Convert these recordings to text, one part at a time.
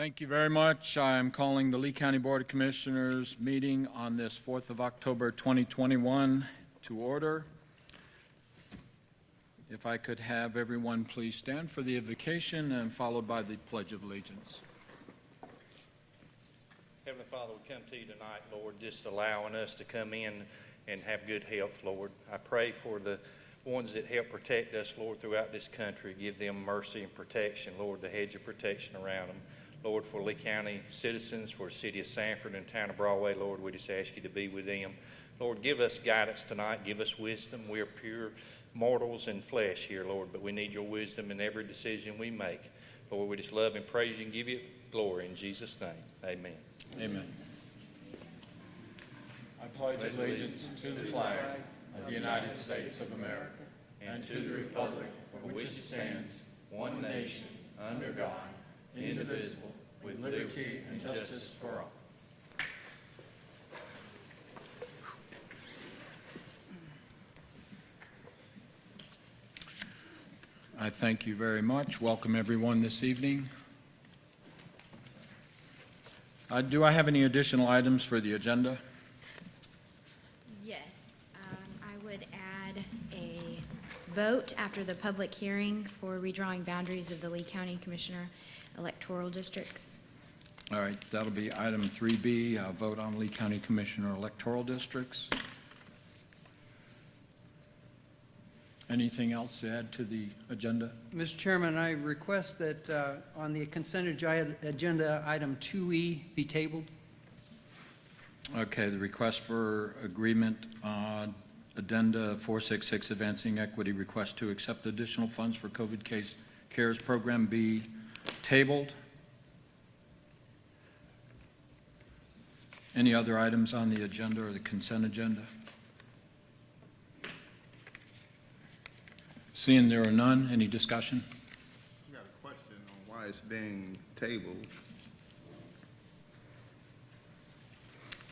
Thank you very much. I'm calling the Lee County Board of Commissioners meeting on this 4th of October 2021 to order. If I could have everyone please stand for the invocation and followed by the Pledge of Allegiance. Heavenly Father, we come to you tonight, Lord, just allowing us to come in and have good health, Lord. I pray for the ones that help protect us, Lord, throughout this country. Give them mercy and protection, Lord, the hedge of protection around them. Lord, for Lee County citizens, for the city of Sanford and town of Broadway, Lord, we just ask you to be with them. Lord, give us guidance tonight. Give us wisdom. We are pure mortals and flesh here, Lord, but we need your wisdom in every decision we make. Lord, we just love and praise you and give you glory in Jesus' name. Amen. Amen. I pledge allegiance to the flag of the United States of America and to the republic for which it stands, one nation, under God, indivisible, with liberty and justice for all. I thank you very much. Welcome everyone this evening. Do I have any additional items for the agenda? Yes, I would add a vote after the public hearing for redrawing boundaries of the Lee County Commissioner electoral districts. All right, that'll be item 3B, vote on Lee County Commissioner electoral districts. Anything else to add to the agenda? Mr. Chairman, I request that on the consent agenda, item 2E be tabled. Okay, the request for agreement on addenda 466, advancing equity request to accept additional funds for COVID CARES program be tabled. Any other items on the agenda or the consent agenda? Seeing there are none, any discussion? I got a question on why it's being tabled.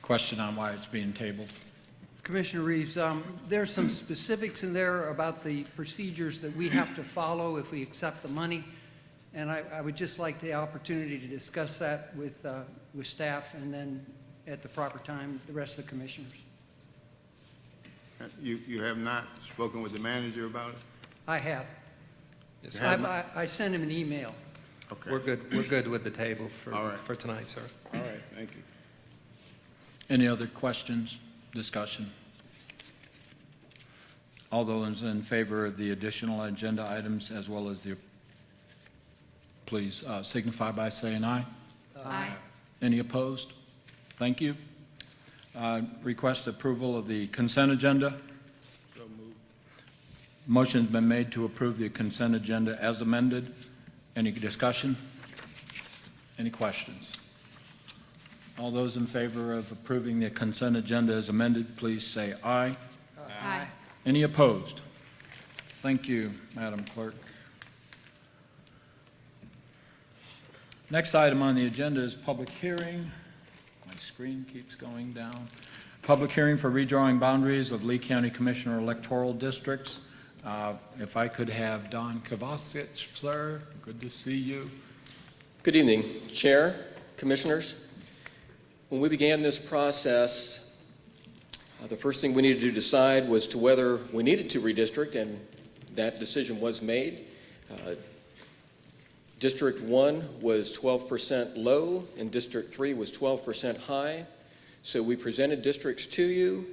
Question on why it's being tabled. Commissioner Reeves, there's some specifics in there about the procedures that we have to follow if we accept the money, and I would just like the opportunity to discuss that with staff and then at the proper time, the rest of the commissioners. You have not spoken with the manager about it? I have. Yes, You sir. have I sent him an email. Okay. We're good with the table All right. for tonight, sir. All right, thank you. Any other questions, discussion? All those in favor of the additional agenda items as well as the, please signify by saying aye. Aye. Any opposed? Thank you. Request approval of the consent agenda. So moved. Motion's been made to approve the consent agenda as amended. Any discussion? Any questions? All those in favor of approving the consent agenda as amended, please say aye. Aye. Any opposed? Thank you, Madam Clerk. Next item on the agenda is public hearing. My screen keeps going down. Public hearing for redrawing boundaries of Lee County Commissioner electoral districts. If I could have Don Kovacic, sir, good to see you. Good evening, Chair, Commissioners. When we began this process, the first thing we needed to decide was to whether we needed to redistrict, and that decision was made. District 1 was 12% low, and District 3 was 12% high. So we presented districts to you.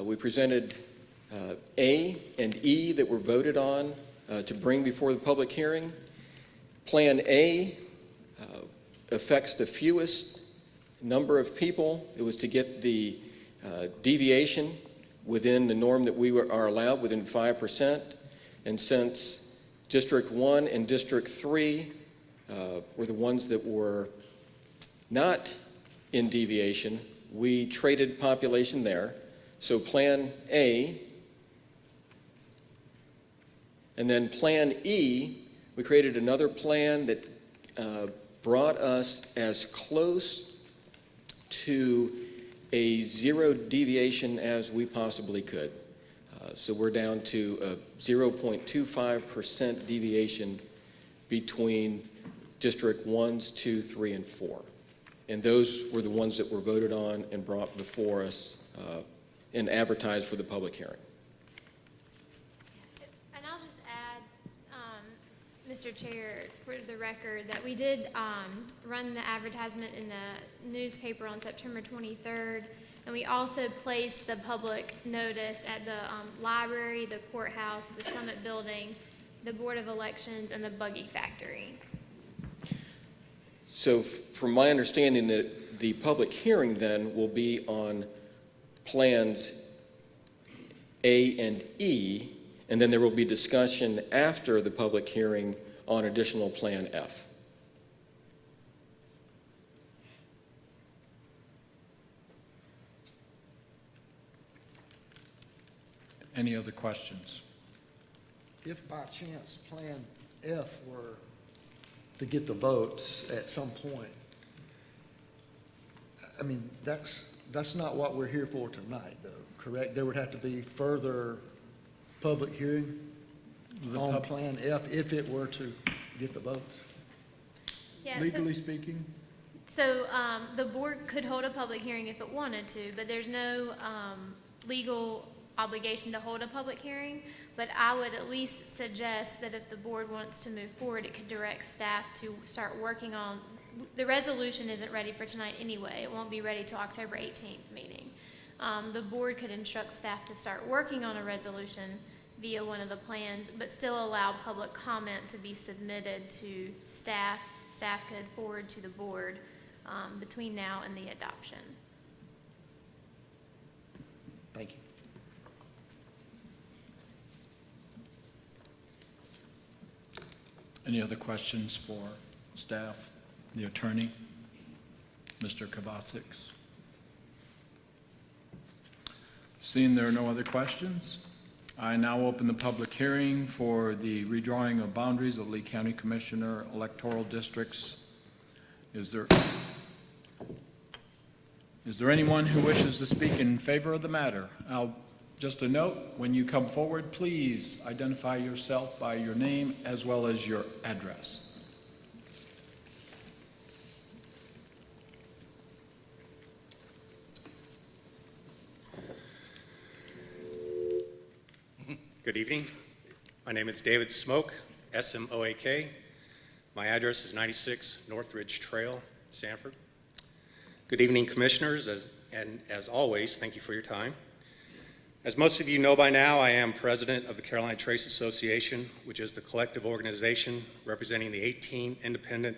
We presented A and E that were voted on to bring before the public hearing. Plan A affects the fewest number of people. It was to get the deviation within the norm that we are allowed, within 5%. And since District 1 and District 3 were the ones that were not in deviation, we traded population there. So Plan A, and then Plan E, we created another plan that brought us as close to a zero deviation as we possibly could. So we're down to a 0.25% deviation between District 1s, 2, 3, and 4. And those were the ones that were voted on and brought before us and advertised for the public hearing. And I'll just add, Mr. Chair, for the record, that we did run the advertisement in the newspaper on September 23rd, and we also placed the public notice at the library, the courthouse, the Summit Building, the Board of Elections, and the Buggy Factory. So from my understanding, that the public hearing then will be on plans A and E, and then there will be discussion after the public hearing on additional Plan F. Any other questions? If by chance Plan F were to get the votes at some point, I mean, that's not what we're here for tonight, though, correct? There would have to be further public hearing on Plan F if it were to get the votes. Yeah, so- Legally speaking? So the board could hold a public hearing if it wanted to, but there's no legal obligation to hold a public hearing. But I would at least suggest that if the board wants to move forward, it could direct staff to start working on, the resolution isn't ready for tonight anyway. It won't be ready till October 18th meeting. The board could instruct staff to start working on a resolution via one of the plans, but still allow public comment to be submitted to staff. Staff could forward to the board between now and the adoption. Thank you. Any other questions for staff, the attorney, Mr. Kovacic? Seeing there are no other questions, I now open the public hearing for the redrawing of boundaries of Lee County Commissioner electoral districts. Is there anyone who wishes to speak in favor of the matter? Just a note, when you come forward, please identify yourself by your name as well as your address. Good evening. My name is David Smoak, S-M-O-A-K. My address is 96 Northridge Trail, Sanford. Good evening, Commissioners, and as always, thank you for your time. As most of you know by now, I am President of the Caroline Trace Association, which is the collective organization representing the 18 independent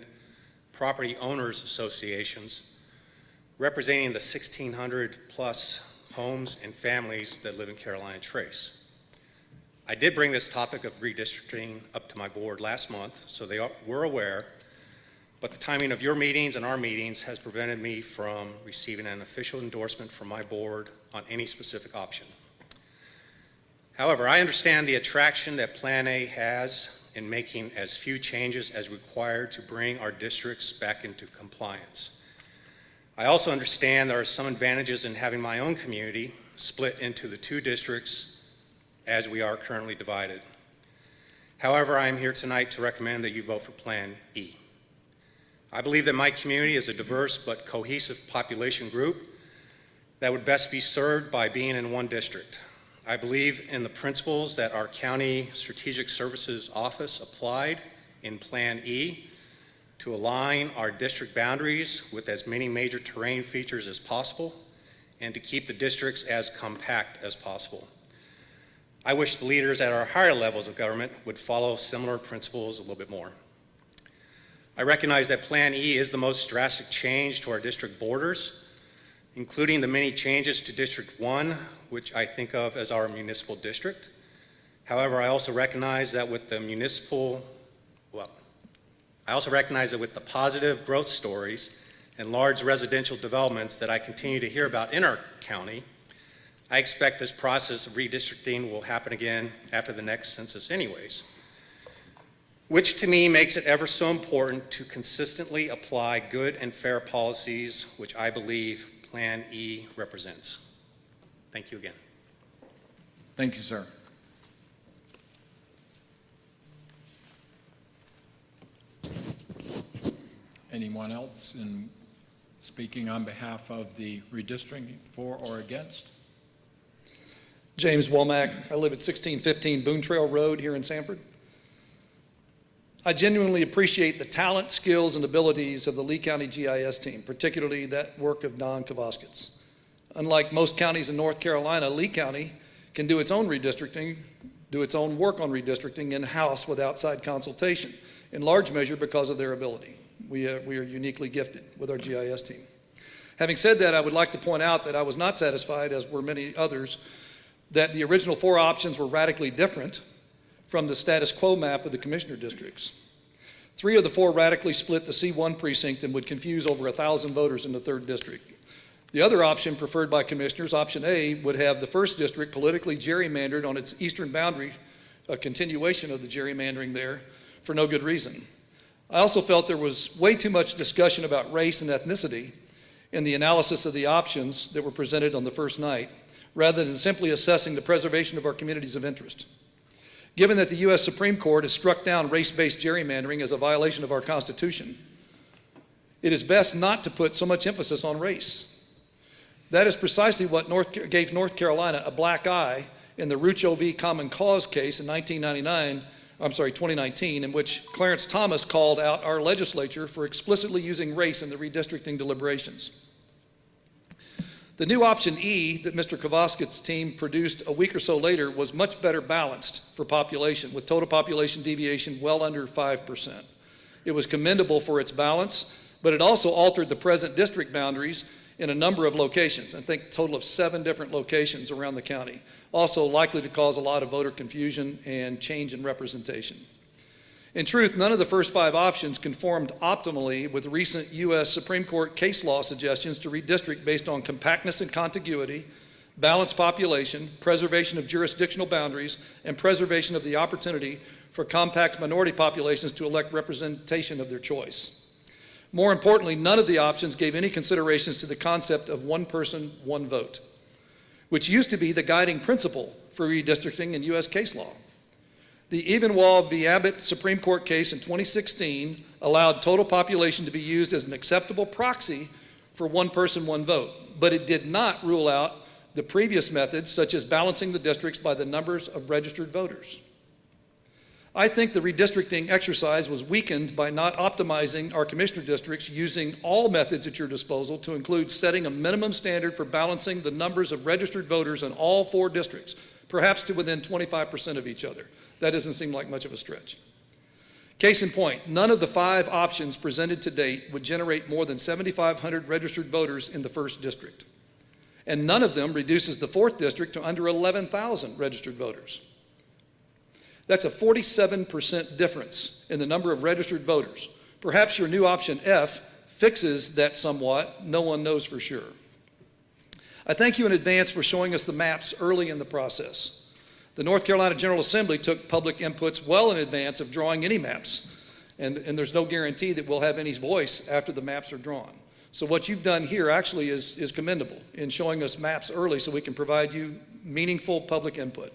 property owners associations, representing the 1,600 plus homes and families that live in Caroline Trace. I did bring this topic of redistricting up to my board last month, so they were aware, but the timing of your meetings and our meetings has prevented me from receiving an official endorsement from my board on any specific option. However, I understand the attraction that Plan A has in making as few changes as required to bring our districts back into compliance. I also understand there are some advantages in having my own community split into the two districts as we are currently divided. However, I am here tonight to recommend that you vote for Plan E. I believe that my community is a diverse but cohesive population group that would best be served by being in one district. I believe in the principles that our County Strategic Services Office applied in Plan E to align our district boundaries with as many major terrain features as possible and to keep the districts as compact as possible. I wish the leaders at our higher levels of government would follow similar principles a little bit more. I recognize that Plan E is the most drastic change to our district borders, including the many changes to District 1, which I think of as our municipal district. However, I also recognize that with the positive growth stories and large residential developments that I continue to hear about in our county, I expect this process of redistricting will happen again after the next census anyways, which to me makes it ever so important to consistently apply good and fair policies, which I believe Plan E represents. Thank you again. Thank you, sir. Anyone else in speaking on behalf of the redistricting, for or against? James Womack. I live at 1615 Boone Trail Road here in Sanford. I genuinely appreciate the talent, skills, and abilities of the Lee County GIS team, particularly that work of Don Kovaskis. Unlike most counties in North Carolina, Lee County can do its own redistricting, do its own work on redistricting in-house with outside consultation, in large measure because of their ability. We are uniquely gifted with our GIS team. Having said that, I would like to point out that I was not satisfied, as were many others, that the original 4 options were radically different from the status quo map of the commissioner districts. 3 of the 4 radically split the C1 precinct and would confuse over 1,000 voters in the 3rd district. The other option preferred by commissioners, option A, would have the 1st district politically gerrymandered on its eastern boundary, a continuation of the gerrymandering there, for no good reason. I also felt there was way too much discussion about race and ethnicity in the analysis of the options that were presented on the first night, rather than simply assessing the preservation of our communities of interest. Given that the U.S. Supreme Court has struck down race-based gerrymandering as a violation of our Constitution, it is best not to put so much emphasis on race. That is precisely what gave North Carolina a black eye in the Rucho v. Common Cause case in 2019, in which Clarence Thomas called out our legislature for explicitly using race in the redistricting deliberations. The new option E that Mr. Kovaskis' team produced a week or so later was much better balanced for population, with total population deviation well under 5%. It was commendable for its balance, but it also altered the present district boundaries in a number of locations, I think a total of 7 different locations around the county, also likely to cause a lot of voter confusion and change in representation. In truth, none of the first 5 options conformed optimally with recent U.S. Supreme Court case law suggestions to redistrict based on compactness and contiguity, balanced population, preservation of jurisdictional boundaries, and preservation of the opportunity for compact minority populations to elect representation of their choice. More importantly, none of the options gave any considerations to the concept of one person, one vote, which used to be the guiding principle for redistricting in U.S. case law. The Evenwald v. Abbott Supreme Court case in 2016 allowed total population to be used as an acceptable proxy for one person, one vote, but it did not rule out the previous methods, such as balancing the districts by the numbers of registered voters. I think the redistricting exercise was weakened by not optimizing our commissioner districts using all methods at your disposal to include setting a minimum standard for balancing the numbers of registered voters in all 4 districts, perhaps to within 25% of each other. That doesn't seem like much of a stretch. Case in point, none of the 5 options presented to date would generate more than 7,500 registered voters in the 1st district. And none of them reduces the 4th district to under 11,000 registered voters. That's a 47% difference in the number of registered voters. Perhaps your new option F fixes that somewhat. No one knows for sure. I thank you in advance for showing us the maps early in the process. The North Carolina General Assembly took public inputs well in advance of drawing any maps, and there's no guarantee that we'll have any voice after the maps are drawn. So what you've done here actually is commendable in showing us maps early so we can provide you meaningful public input.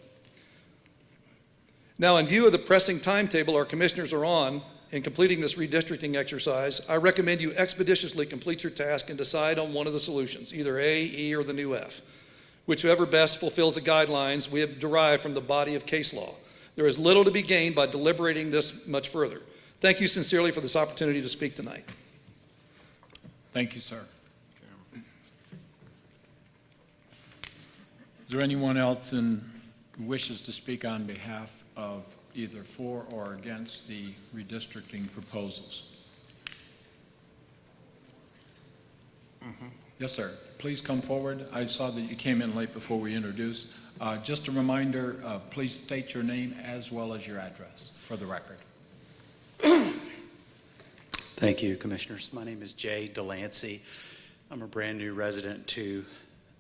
Now, in view of the pressing timetable our commissioners are on in completing this redistricting exercise, I recommend you expeditiously complete your task and decide on one of the solutions, either A, E, or the new F. Whichever best fulfills the guidelines we have derived from the body of case law. There is little to be gained by deliberating this much further. Thank you sincerely for this opportunity to speak tonight. Thank you, sir. Is there anyone else who wishes to speak on behalf of either for or against the redistricting proposals? Yes, sir. Please come forward. I saw that you came in late before we introduced. Just a reminder, please state your name as well as your address for the record. Thank you, Commissioners. My name is Jay Delancey. I'm a brand new resident to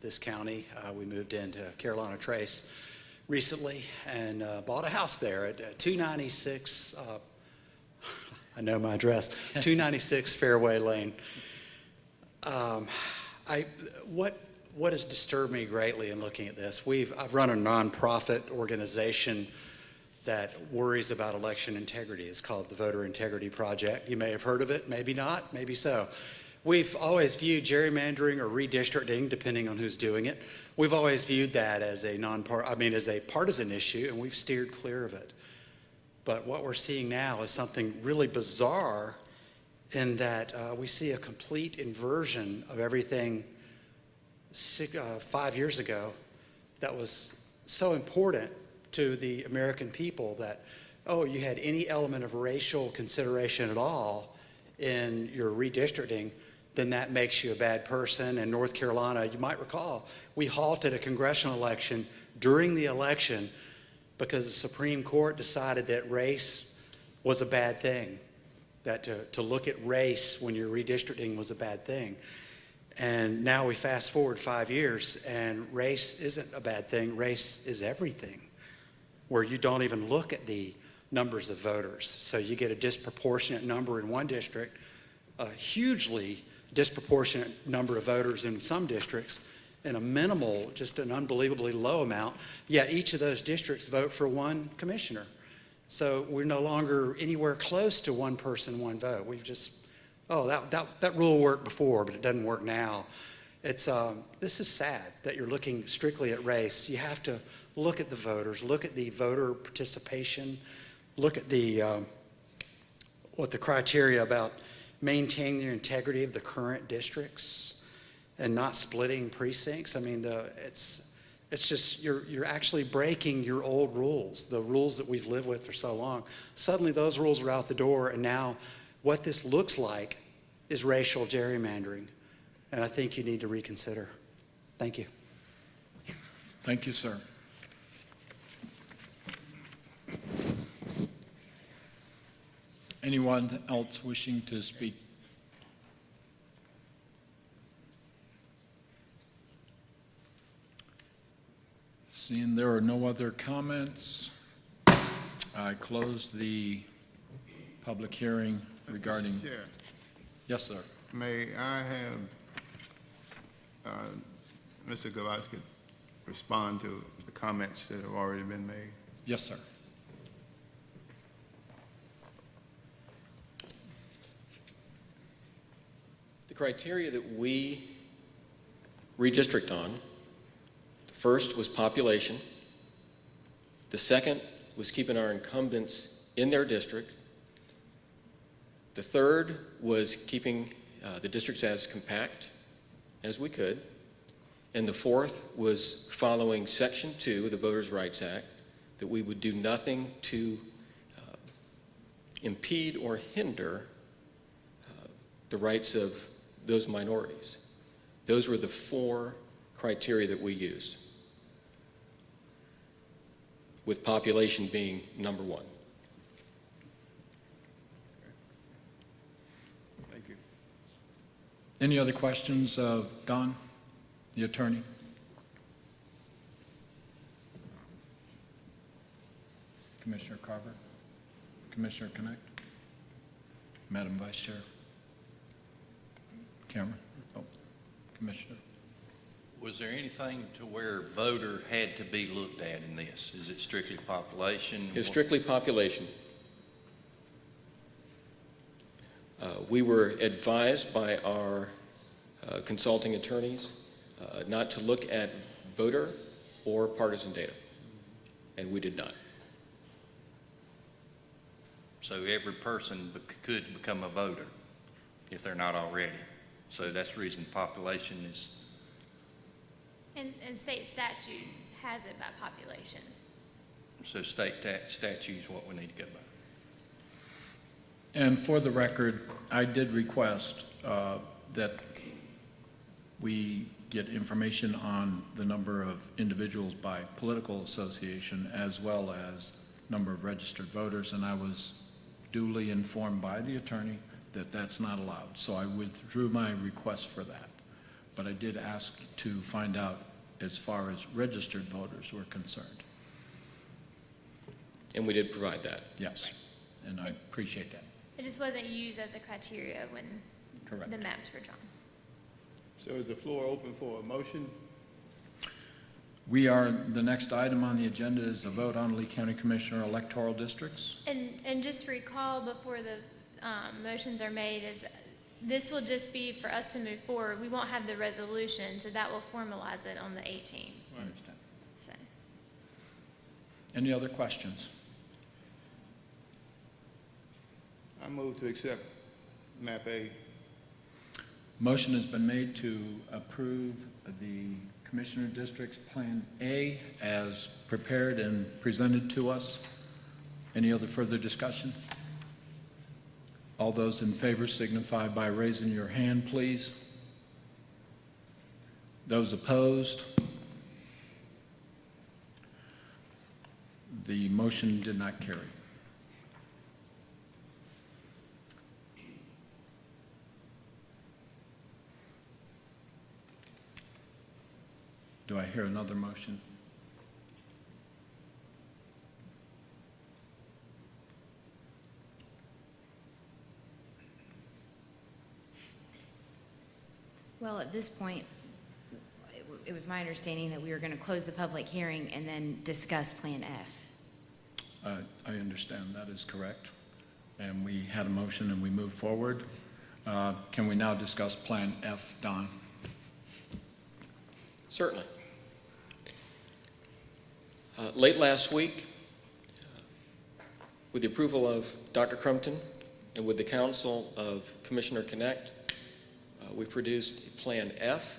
this county. We moved into Carolina Trace recently and bought a house there at 296, I know my address, 296 Fairway Lane. What has disturbed me greatly in looking at this, I've run a nonprofit organization that worries about election integrity. It's called the Voter Integrity Project. You may have heard of it, maybe not, maybe so. We've always viewed gerrymandering or redistricting, depending on who's doing it, we've always viewed that as a as a partisan issue, and we've steered clear of it. But what we're seeing now is something really bizarre in that we see a complete inversion of everything 5 years ago that was so important to the American people that, oh, you had any element of racial consideration at all in your redistricting, then that makes you a bad person. In North Carolina, you might recall, we halted a congressional election during the election because the Supreme Court decided that race was a bad thing, that to look at race when you're redistricting was a bad thing. And now we fast forward 5 years, and race isn't a bad thing. Race is everything, where you don't even look at the numbers of voters. So you get a disproportionate number in one district, a hugely disproportionate number of voters in some districts, and a minimal, just an unbelievably low amount, yet each of those districts vote for one commissioner. So we're no longer anywhere close to one person, one vote. We've just, oh, that rule worked before, but it doesn't work now. It's, this is sad that you're looking strictly at race. You have to look at the voters, look at the voter participation, look at the, what the criteria about maintaining the integrity of the current districts and not splitting precincts. I mean, it's just, you're actually breaking your old rules, the rules that we've lived with for so long. Suddenly those rules are out the door, and now what this looks like is racial gerrymandering. And I think you need to reconsider. Thank you. Thank you, sir. Anyone else wishing to speak? Seeing there are no other comments, I close the public hearing regarding... Mr. Chair, Yes, sir. may I have Mr. Gavaskis respond to the comments that have already been made? Yes, sir. The criteria that we redistrict on, the first was population. The second was keeping our incumbents in their district. The third was keeping the districts as compact as we could. And the fourth was following Section 2 of the Voters' Rights Act, that we would do nothing to impede or hinder the rights of those minorities. Those were the four criteria that we used, with population being number one. Thank you. Any other questions of Don, the attorney? Commissioner Carver? Commissioner Connect? Madam Vice Chair? Cameron? Oh, Commissioner? Was there anything to where voter had to be looked at in this? Is it strictly population? It's strictly population. We were advised by our consulting attorneys not to look at voter or partisan data, and we did not. So every person could become a voter if they're not already. So that's the reason population is... And state statute has it by population. So state statute is what we need to go by. And for the record, I did request that we get information on the number of individuals by political association as well as number of registered voters, and I was duly informed by the attorney that that's not allowed. So I withdrew my request for that. But I did ask to find out as far as registered voters were concerned. And we did provide that. Yes, and I appreciate that. It just wasn't used as a criteria when Correct. the maps were drawn. So is the floor open for a motion? The next item on the agenda is a vote on Lee County Commissioner electoral districts. And just recall before the motions are made is this will just be for us to move forward. We won't have the resolution, so that will formalize it on the 18th. I understand. So, Any other questions? I move to accept map A. Motion has been made to approve the Commissioner Districts Plan A as prepared and presented to us. Any other further discussion? All those in favor signify by raising your hand, please. Those opposed? The motion did not carry. Do I hear another motion? Well, at this point, it was my understanding that we were going to close the public hearing and then discuss Plan F. I understand that is correct. And we had a motion and we moved forward. Can we now discuss Plan F, Don? Certainly. Late last week, with the approval of Dr. Crumpton and with the counsel of Commissioner Connect, we produced Plan F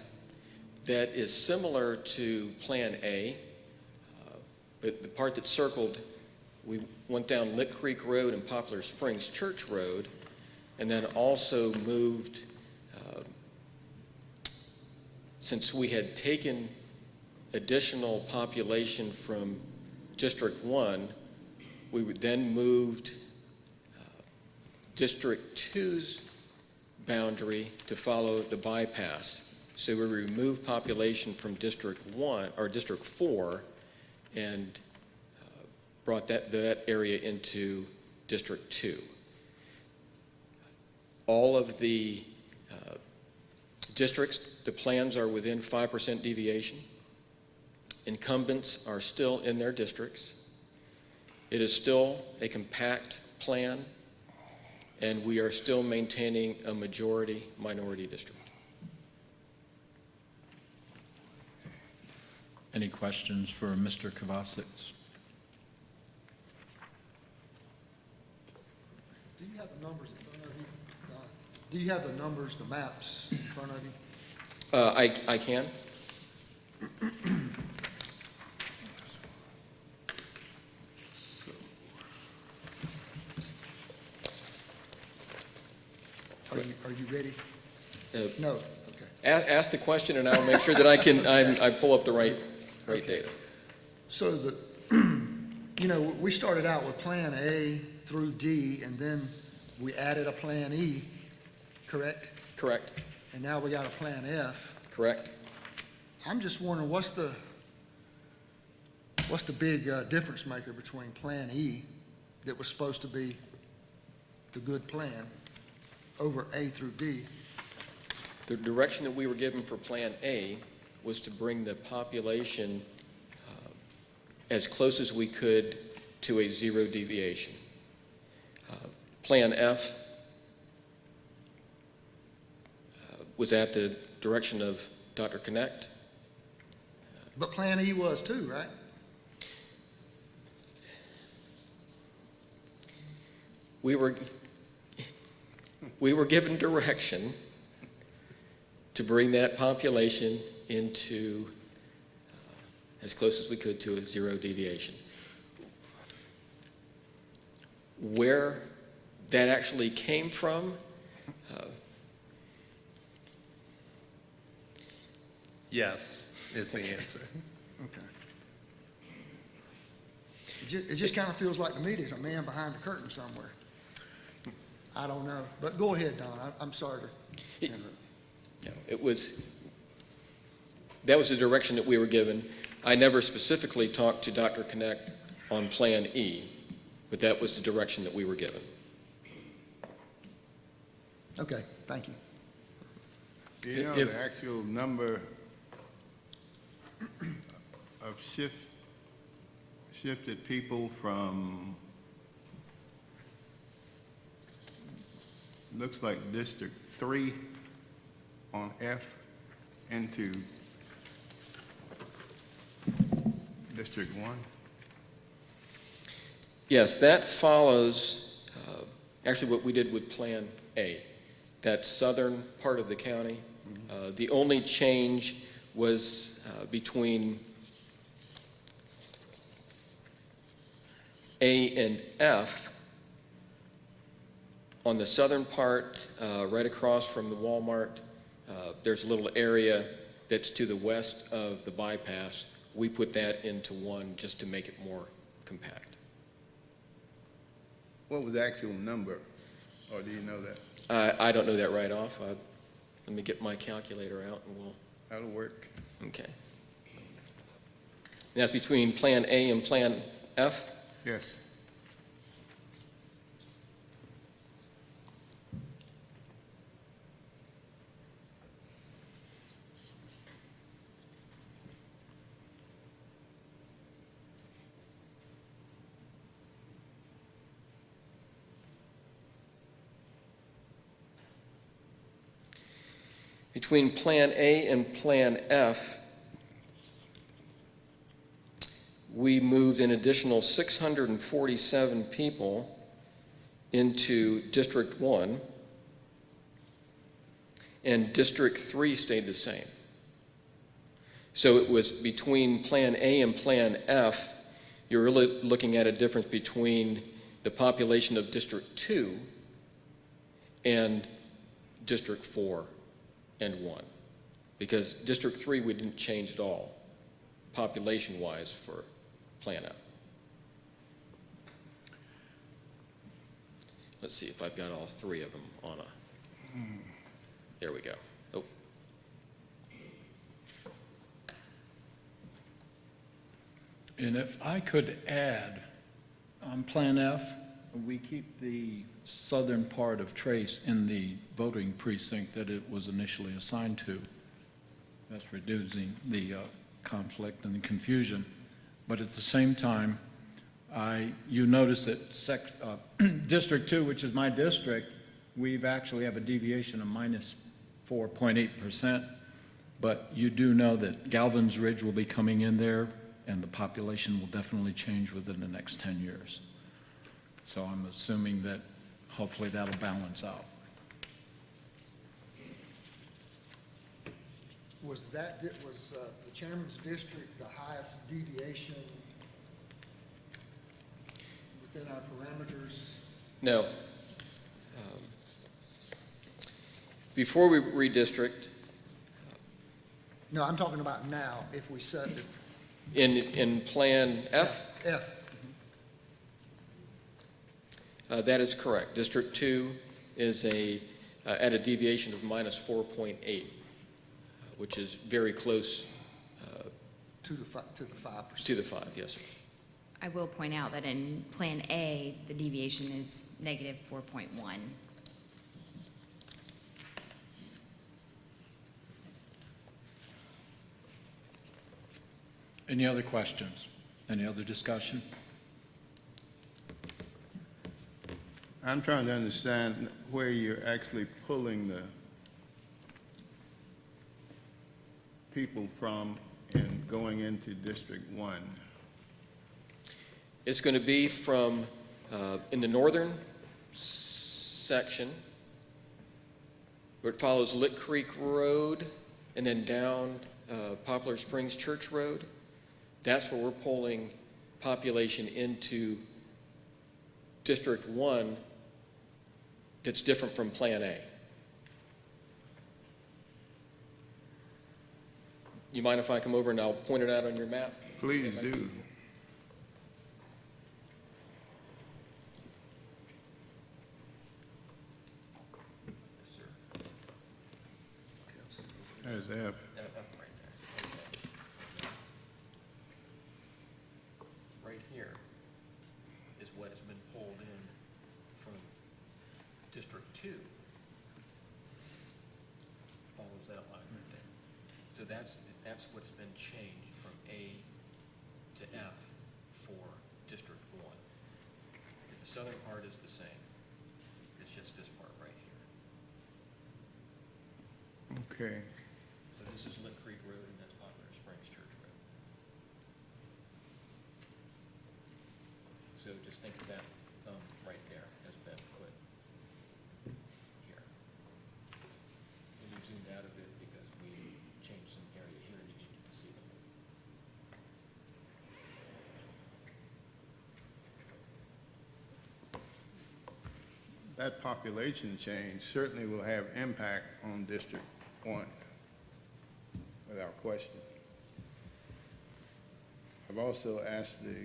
that is similar to Plan A, but the part that's circled, we went down Lick Creek Road and Poplar Springs Church Road, and then also moved, since we had taken additional population from District 1, we would then moved District 2's boundary to follow the bypass. So we removed population from District 1 or District 4 and brought that area into District 2. All of the districts, the plans are within 5% deviation. Incumbents are still in their districts. It is still a compact plan, and we are still maintaining a majority-minority district. Any questions for Mr. Kovacic? Do you have the numbers in front of you? Do you have the numbers, the maps in front of you? I can. Are you ready? Uh, No, okay. Ask the question, and I'll make sure that I pull up the right data. So we started out with Plan A through D, and then we added a Plan E, correct? Correct. And now we got a Plan F. Correct. I'm just wondering, what's the big difference maker between Plan E, that was supposed to be the good plan, over A through D? The direction that we were given for Plan A was to bring the population as close as we could to a zero deviation. Plan F was at the direction of Dr. Connect. But Plan E was too, right? We were given direction to bring that population into as close as we could to a zero deviation. Where that actually came from, Yes, is the answer. Okay. It just kind of feels like to me there's a man behind the curtain somewhere. I don't know, but go ahead, Don. I'm sorry to interrupt. That was the direction that we were given. I never specifically talked to Dr. Connect on Plan E, but that was the direction that we were given. Okay, thank you. Do you know If- the actual number of shifted people from, looks like District 3 on F into District 1? Yes, that follows actually what we did with Plan A, that southern part of the county. The only change was between A and F. On the southern part, right across from the Walmart, there's a little area that's to the west of the bypass. We put that into one just to make it more compact. What was the actual number, or do you know that? I don't know that right off. Let me get my calculator out and we'll... That'll work. Okay. And that's between Plan A and Plan F? Yes. Between Plan A and Plan F, we moved an additional 647 people into District 1, and District 3 stayed the same. So it was between Plan A and Plan F, you're really looking at a difference between the population of District 2 and District 4 and 1. Because District 3 we didn't change at all, population-wise, for Plan F. Let's see if I've got all three of them on a... There we go. Oh. And if I could add, on Plan F, we keep the southern part of Trace in the voting precinct that it was initially assigned to. That's reducing the conflict and the confusion. But at the same time, you notice that District 2, which is my district, we've actually have a deviation of minus 4.8%. But you do know that Galvin's Ridge will be coming in there, and the population will definitely change within the next 10 years. So I'm assuming that hopefully that'll balance out. Was the chairman's district the highest deviation within our parameters? No. Before we redistrict, No, I'm talking about now, if we set it. in Plan F, F. that is correct. District 2 is at a deviation of minus 4.8, which is very close To the 5%. to the 5, yes, sir. I will point out that in Plan A, the deviation is negative 4.1. Any other questions? Any other discussion? I'm trying to understand where you're actually pulling the people from and going into District 1. It's going to be from, in the northern section, where it follows Lick Creek Road and then down Poplar Springs Church Road. That's where we're pulling population into District 1 that's different from Plan A. You mind if I come over and I'll point it out on your map? Please do. There's F. Right here is what has been pulled in from District 2. Follows that line right there. So that's what's been changed from A to F for District 1. The southern part is the same. It's just this part right here. Okay. So this is Lick Creek Road and that's Poplar Springs Church Road. So just think of that right there as Ben put here. And you zoomed out a bit because we changed some area here and you needed to see them. That population change certainly will have impact on District 1, without question. I've also asked the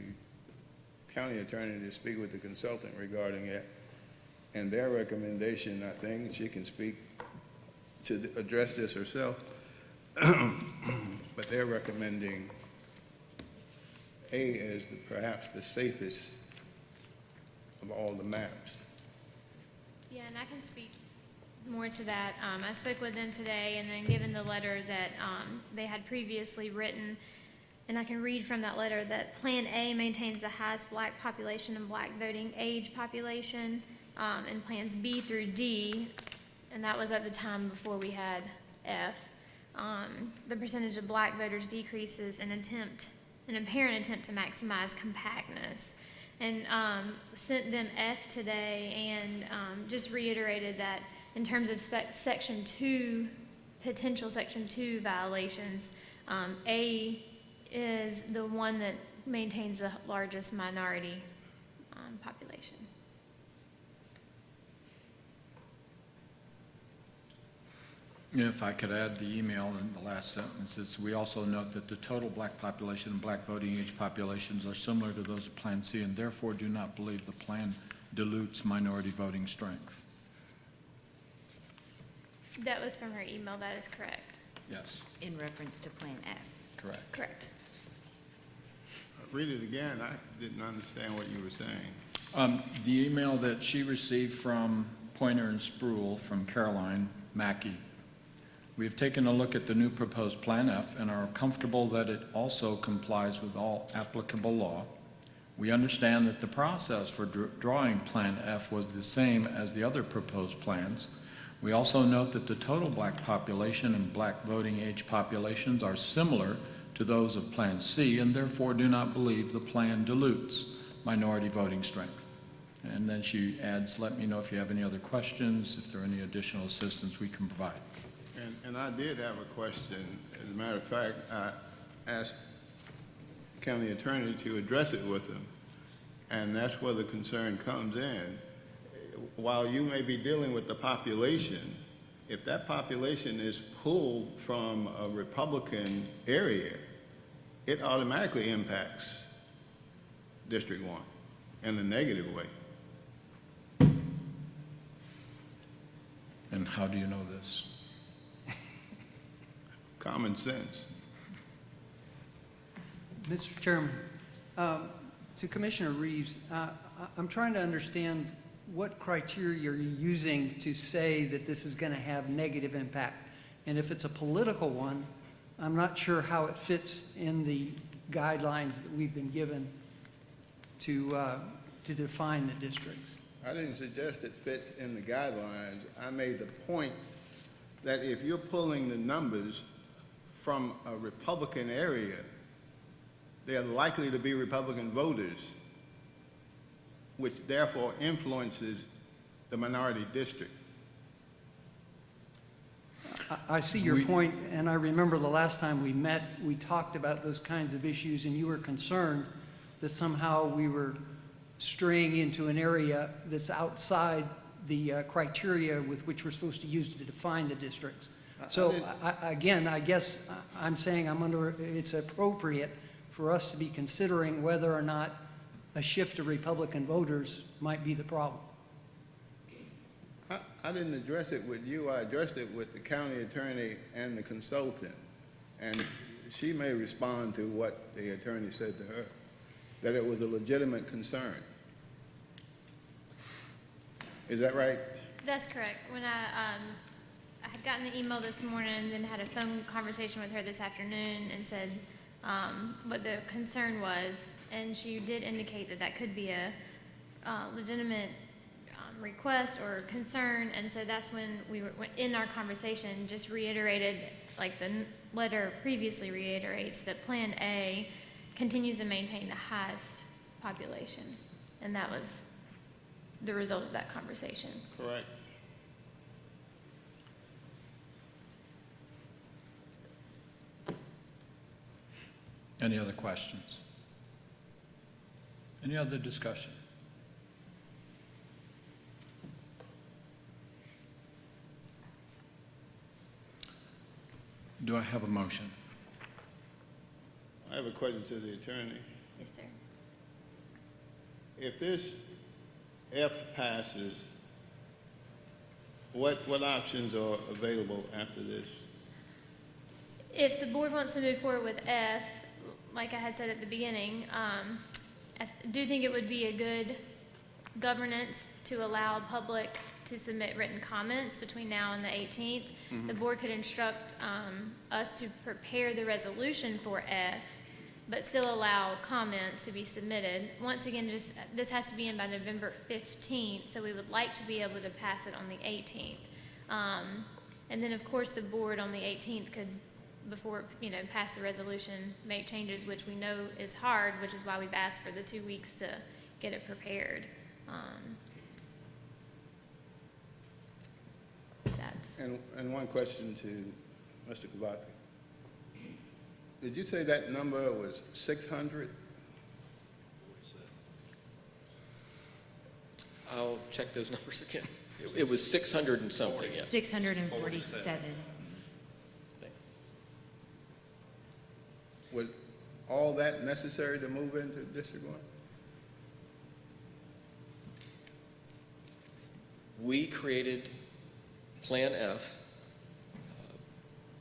county attorney to speak with the consultant regarding it, and their recommendation, I think, she can speak to address this herself, but they're recommending A as perhaps the safest of all the maps. Yeah, and I can speak more to that. I spoke with them today, and then given the letter that they had previously written, and I can read from that letter that Plan A maintains the highest black population and black voting age population, and Plans B through D, and that was at the time before we had F. The percentage of black voters decreases in an apparent attempt to maximize compactness. And sent them F today and just reiterated that in terms of Section 2, potential Section 2 violations, A is the one that maintains the largest minority population. If I could add the email in the last sentence, is we also note that the total black population and black voting age populations are similar to those of Plan C and therefore do not believe the plan dilutes minority voting strength. That was from her email, that is correct. Yes, In reference to Plan F. correct. Correct. Read it again. I didn't understand what you were saying. The email that she received from Pointer and Spruill from Caroline Mackey. We have taken a look at the new proposed Plan F and are comfortable that it also complies with all applicable law. We understand that the process for drawing Plan F was the same as the other proposed plans. We also note that the total black population and black voting age populations are similar to those of Plan C and therefore do not believe the plan dilutes minority voting strength. And then she adds, let me know if you have any other questions, if there are any additional assistance we can provide. And I did have a question. As a matter of fact, I asked county attorney to address it with them, and that's where the concern comes in. While you may be dealing with the population, if that population is pulled from a Republican area, it automatically impacts District 1 in a negative way. And how do you know this? Common sense. Mr. Chairman, to Commissioner Reeves, I'm trying to understand what criteria you're using to say that this is going to have negative impact. And if it's a political one, I'm not sure how it fits in the guidelines that we've been given to define the districts. I didn't suggest it fits in the guidelines. I made the point that if you're pulling the numbers from a Republican area, they're likely to be Republican voters, which therefore influences the minority district. I see your point, and I remember the last time we met, we talked about those kinds of issues, and you were concerned that somehow we were straying into an area that's outside the criteria with which we're supposed to use to define the districts. So again, I guess I'm saying it's appropriate for us to be considering whether or not a shift to Republican voters might be the problem. I didn't address it with you. I addressed it with the county attorney and the consultant. And she may respond to what the attorney said to her, that it was a legitimate concern. Is that right? That's correct. When I had gotten the email this morning and then had a phone conversation with her this afternoon and said, what the concern was, and she did indicate that that could be a legitimate request or concern, and so that's when we were, in our conversation, just reiterated, like the letter previously reiterates, that Plan A continues to maintain the highest population, and that was the result of that conversation. Correct. Any other questions? Any other discussion? Do I have a motion? I have a question to the attorney. Yes, sir. If this F passes, what options are available after this? If the board wants to move forward with F, like I had said at the beginning, I do think it would be a good governance to allow public to submit written comments between now and the 18th. The board could instruct us to prepare the resolution for F, but still allow comments to be submitted. Once again, just this has to be in by November 15th, so we would like to be able to pass it on the 18th. And then, of course, the board on the 18th could, before, pass the resolution, make changes, which we know is hard, which is why we've asked for the 2 weeks to get it prepared. That's, And one question to Mr. Kowalski. Did you say that number was 600? I'll check those numbers again. It was 600 and something, yeah. 647. Was all that necessary to move into District 1? We created Plan F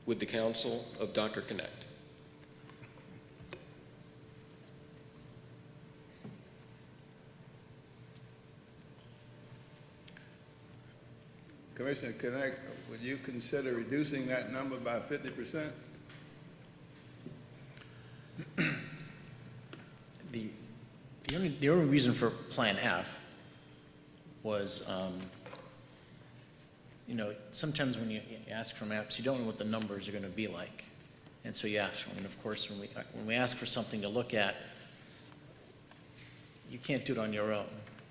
with the counsel of Dr. Connect. Commissioner Connect, would you consider reducing that number by 50%? The only reason for Plan F was, sometimes when you ask for maps, you don't know what the numbers are going to be like. And so you ask for them. And of course, when we ask for something to look at, you can't do it on your own.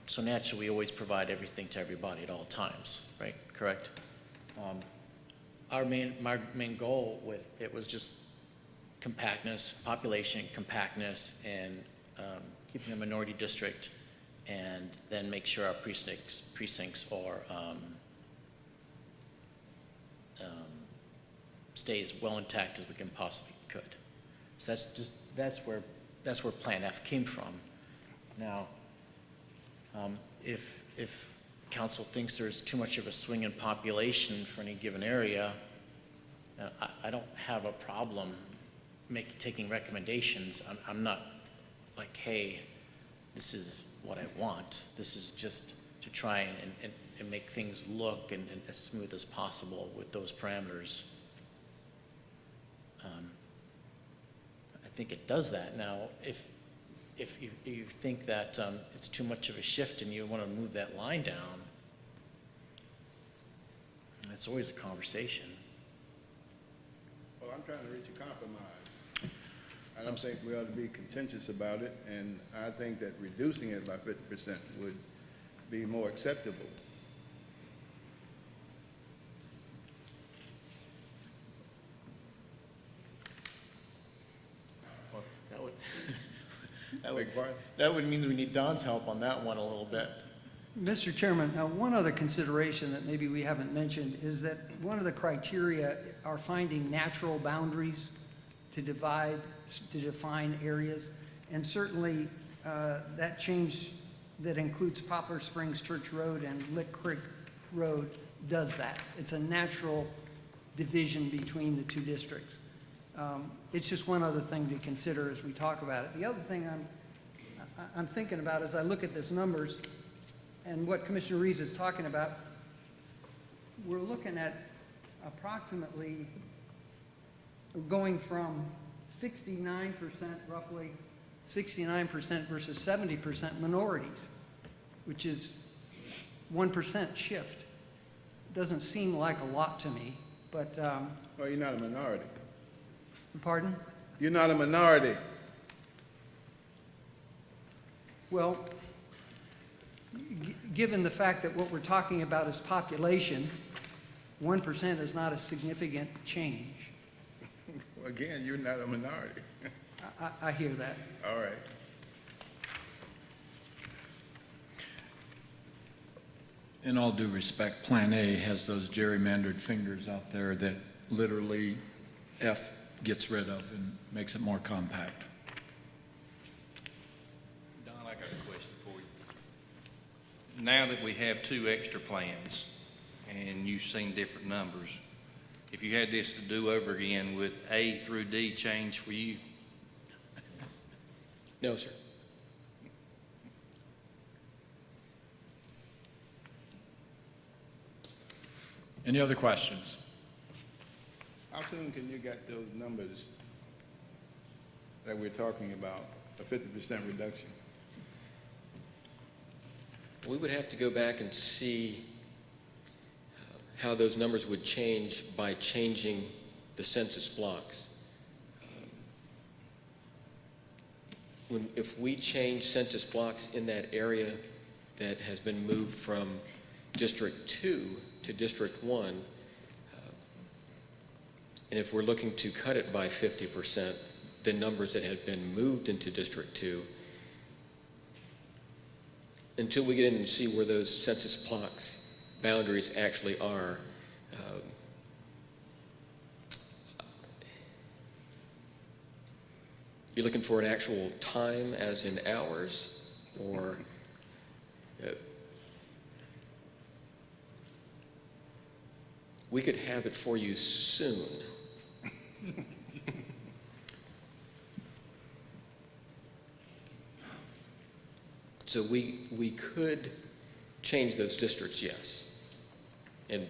So naturally, we always provide everything to everybody at all times, right? Correct? My main goal with it was just compactness, population compactness, and keeping a minority district, and then make sure our precincts are stay as well intact as we can possibly could. So that's where Plan F came from. Now, if council thinks there's too much of a swing in population for any given area, I don't have a problem taking recommendations. I'm not like, hey, this is what I want. This is just to try and make things look and as smooth as possible with those parameters. I think it does that. Now, if you think that it's too much of a shift and you want to move that line down, it's always a conversation. Well, I'm trying to reach a compromise. I don't think we ought to be contentious about it, and I think that reducing it by 50% would be more acceptable. That would mean we need Don's help on that one a little bit. Mr. Chairman, now one other consideration that maybe we haven't mentioned is that one of the criteria are finding natural boundaries to define areas. And certainly that change that includes Poplar Springs Church Road and Lick Creek Road does that. It's a natural division between the two districts. It's just one other thing to consider as we talk about it. The other thing I'm thinking about as I look at these numbers and what Commissioner Reeves is talking about, we're looking at approximately going from 69% roughly, 69% versus 70% minorities, which is 1% shift. Doesn't seem like a lot to me, but, Well, you're not a minority. pardon? You're not a minority. Well, given the fact that what we're talking about is population, 1% is not a significant change. Again, you're not a minority. I hear that. All right. In all due respect, Plan A has those gerrymandered fingers out there that literally F gets rid of and makes it more compact. Don, I got a question for you. Now that we have 2 extra plans and you've seen different numbers, if you had this to do over again, would A through D change for you? No, sir. Any other questions? How soon can you get those numbers that we're talking about, a 50% reduction? We would have to go back and see how those numbers would change by changing the census blocks. If we change census blocks in that area that has been moved from District 2 to District 1, and if we're looking to cut it by 50%, the numbers that have been moved into District 2, until we get in and see where those census blocks boundaries actually are, you're looking for an actual time as in hours, or we could have it for you soon. So we could change those districts, yes. And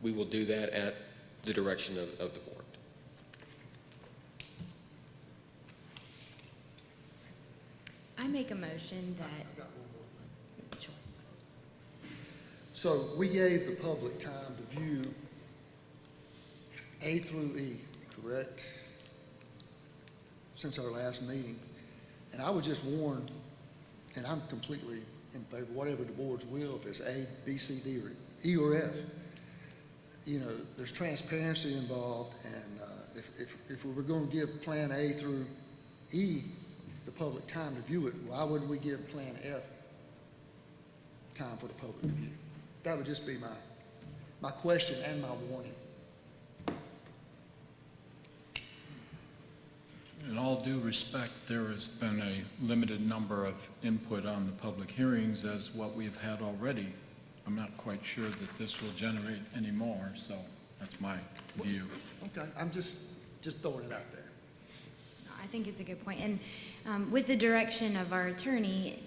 we will do that at the direction of the board. I make a motion that, sure. So we gave the public time to view A through E, correct? Since our last meeting. And I would just warn, and I'm completely in favor, whatever the board's will, if it's A, B, C, D, or E or F. You know, there's transparency involved, and if we were going to give Plan A through E the public time to view it, why wouldn't we give Plan F time for the public to view? That would just be my question and my warning. In all due respect, there has been a limited number of input on the public hearings as what we've had already. I'm not quite sure that this will generate any more, so that's my view. Okay, I'm just throwing it out there. I think it's a good point. And with the direction of our attorney,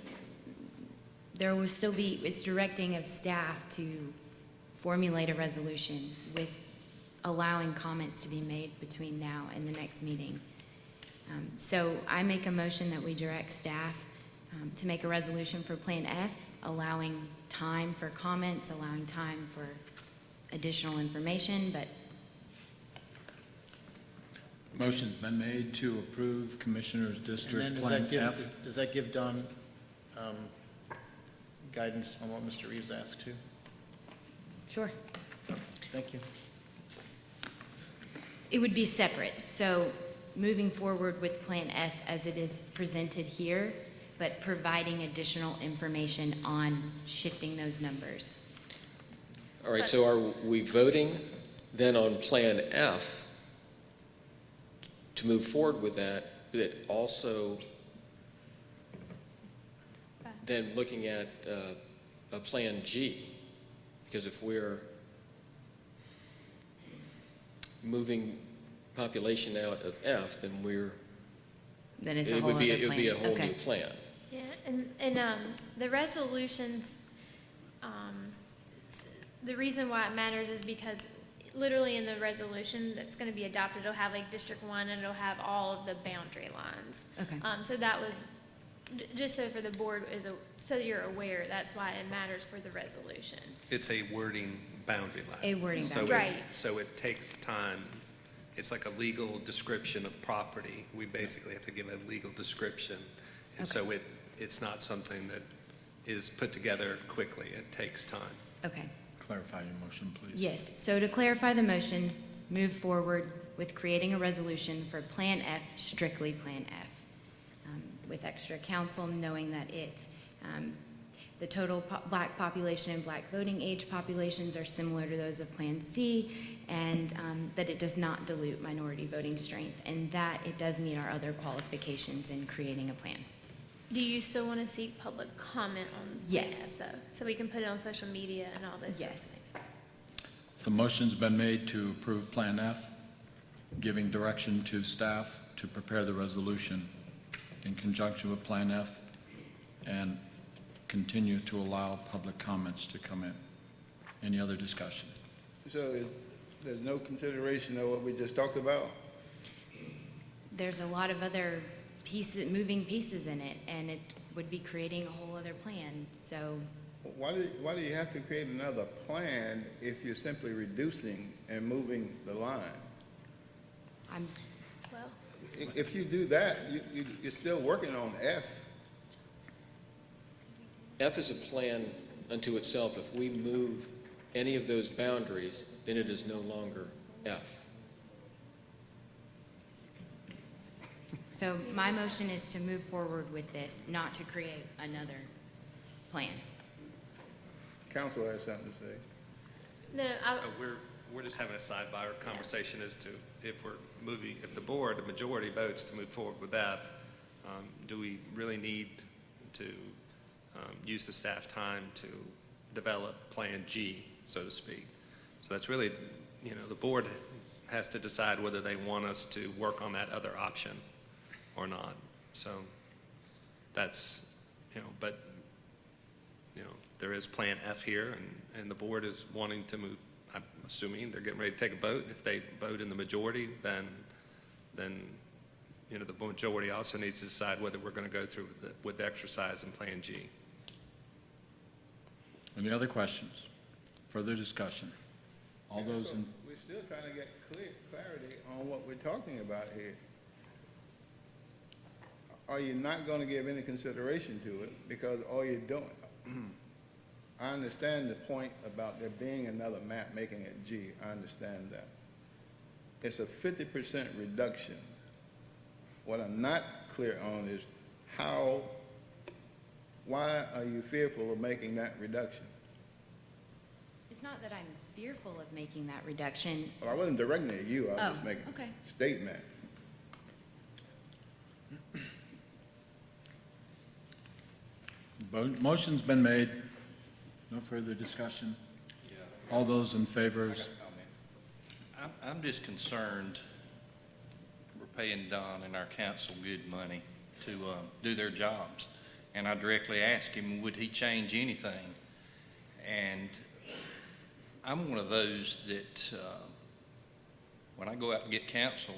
there will still be, it's directing of staff to formulate a resolution with allowing comments to be made between now and the next meeting. So I make a motion that we direct staff to make a resolution for Plan F, allowing time for comments, allowing time for additional information, but Motion's been made to approve Commissioner's And District then Plan F. does that give Don guidance on what Mr. Reeves asked too? sure. Thank you. It would be separate. So moving forward with Plan F as it is presented here, but providing additional information on shifting those numbers. All right, so are we voting then on Plan F to move forward with that also then looking at a Plan G? Because if we're moving population out of F, then Then it's a it whole would be, other it would be a plan. whole Okay. new plan. Yeah, and the resolutions, the reason why it matters is because literally in the resolution that's gonna be adopted, it'll have like District 1, and it'll have all of the boundary lines. Okay. So that was, just so for the board so you're aware, that's why it matters for the resolution. It's a wording boundary line. A wording So boundary. it- Right. So it takes time. It's like a legal description of property. We basically have to give a legal description. And so it's not something that is put together quickly. It takes time. Okay. Clarify your motion, please. Yes, so to clarify the motion, move forward with creating a resolution for Plan F, strictly Plan F, with extra counsel, knowing that the total black population and black voting age populations are similar to those of Plan C, and that it does not dilute minority voting strength, and that it does meet our other qualifications in creating a plan. Do you still want to seek public comment on Yes. that, so we can put it on social media and all those sorts of Yes. things? The motion's been made to approve Plan F, giving direction to staff to prepare the resolution in conjunction with Plan F, and continue to allow public comments to come in. Any other discussion? So there's no consideration of what we just talked about? There's a lot of other pieces, moving pieces in it, and it would be creating a whole other plan, so Why do you have to create another plan if you're simply reducing and moving the line? I'm, Well, If you do that, you're still working on F. F is a plan unto itself. If we move any of those boundaries, then it is no longer F. so my motion is to move forward with this, not to create another plan. Council has something to say. no, We're just having a sidebar conversation as to if if the board, the majority votes to move forward with F, do we really need to use the staff time to develop Plan G, so to speak? So that's really, the board has to decide whether they want us to work on that other option or not. So that's, but, there is Plan F here, and the board is wanting to move. I'm assuming they're getting ready to take a vote. If they vote in the majority, then the majority also needs to decide whether we're going to go through with the exercise in Plan G. Any other questions? Further discussion? All those in, We're still trying to get clarity on what we're talking about here. Are you not going to give any consideration to it? Because all you're doing, I understand the point about there being another map making it G. I understand that. It's a 50% reduction. What I'm not clear on is why are you fearful of making that reduction? It's not that I'm fearful of making that reduction. Well, I wasn't directing it at you. I was just Oh, making okay. a statement. motion's been made. No further discussion? All those in favor? I'm just concerned, we're paying Don and our council good money to do their jobs. And I directly asked him, would he change anything? And I'm one of those that, when I go out and get counsel,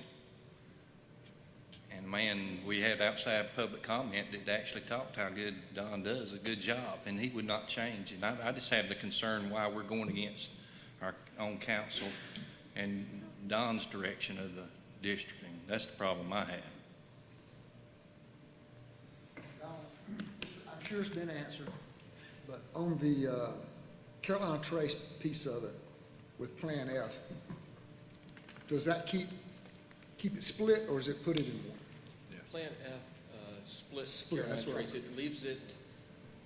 and man, we had outside public comment that actually talked how good Don does a good job, and he would not change. And I just have the concern why we're going against our own council and Don's direction of the districting. That's the problem I have. I'm sure it's been answered, but on the Carolina Trace piece of it with Plan F, does that keep it split, or does it put it in one? Plan F splits Split, Carolina that's what I Trace. It leaves it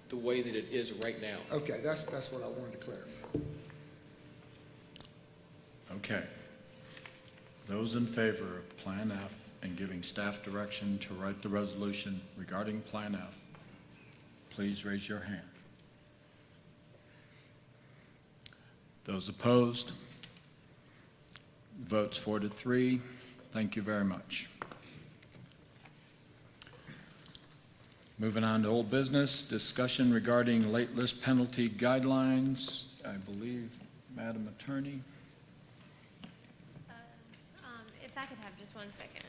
the way that it is right now. Okay, that's what I wanted to clarify. Okay. Those in favor of Plan F and giving staff direction to write the resolution regarding Plan F, please raise your hand. Those opposed? Votes 4-3. Thank you very much. Moving on to old business, discussion regarding late list penalty guidelines. I believe, Madam Attorney. just one second.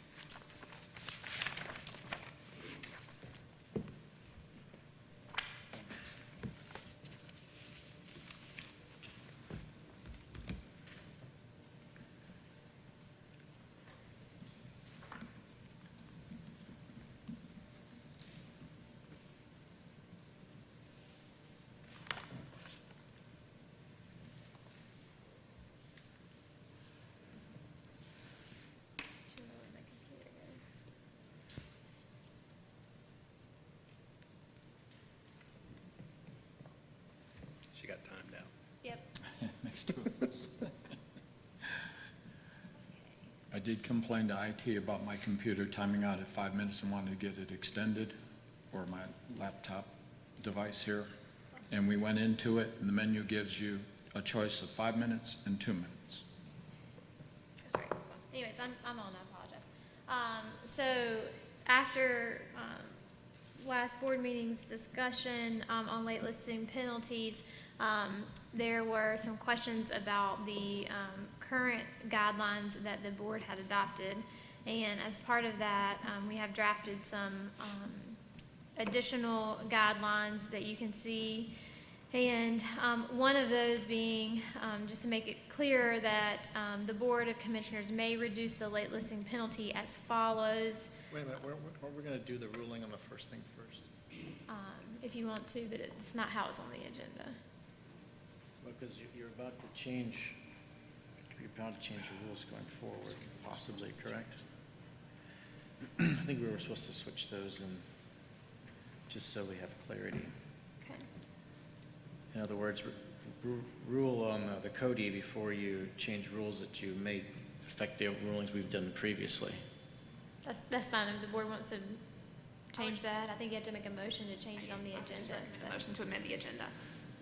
She got timed out. Yep. Next to us. I did complain to IT about my computer timing out at 5 minutes and wanted to get it extended, or my laptop device here. And we went into it, and the menu gives you a choice of 5 minutes and 2 minutes. That's right. Anyways, I'm on, I apologize. So after, last board meeting's discussion, on late listing penalties, there were some questions about the, current guidelines that the board had adopted. And as part of that, we have drafted some, additional guidelines that you can see. And one of those being, just to make it clear that the Board of Commissioners may reduce the late listing penalty as follows. Wait a minute, we're going to do the ruling on the first thing first. If you want to, but it's not how it's on the agenda. Because you're about to change the rules going forward, possibly, correct? I think we were supposed to switch those and just so we have clarity. Okay. In other words, rule on the CODI before you change rules that you may affect the rulings we've done previously. That's fine. If the board wants to change that, I think you have to make a motion to change it on the agenda. Motion to amend the agenda.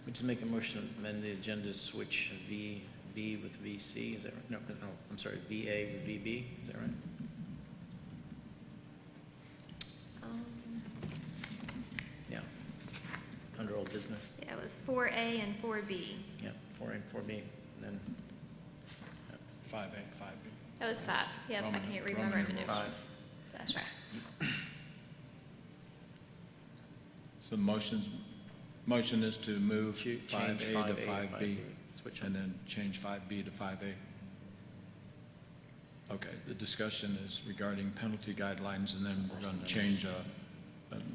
We just make a motion to amend the agenda, switch VB with VC, is that right? No, I'm sorry, VA with VB, is that right? Yeah, under old business. Yeah, it was 4A and 4B. Yeah, 4A and 4B, then 5A, 5B. That was 5. Yep, I can't remember the numerals. That's right. So the motion is to move Change 5A to 5B, 5B, switch and then change 5B to 5A. Okay, the discussion is regarding penalty guidelines, and then we're going to change a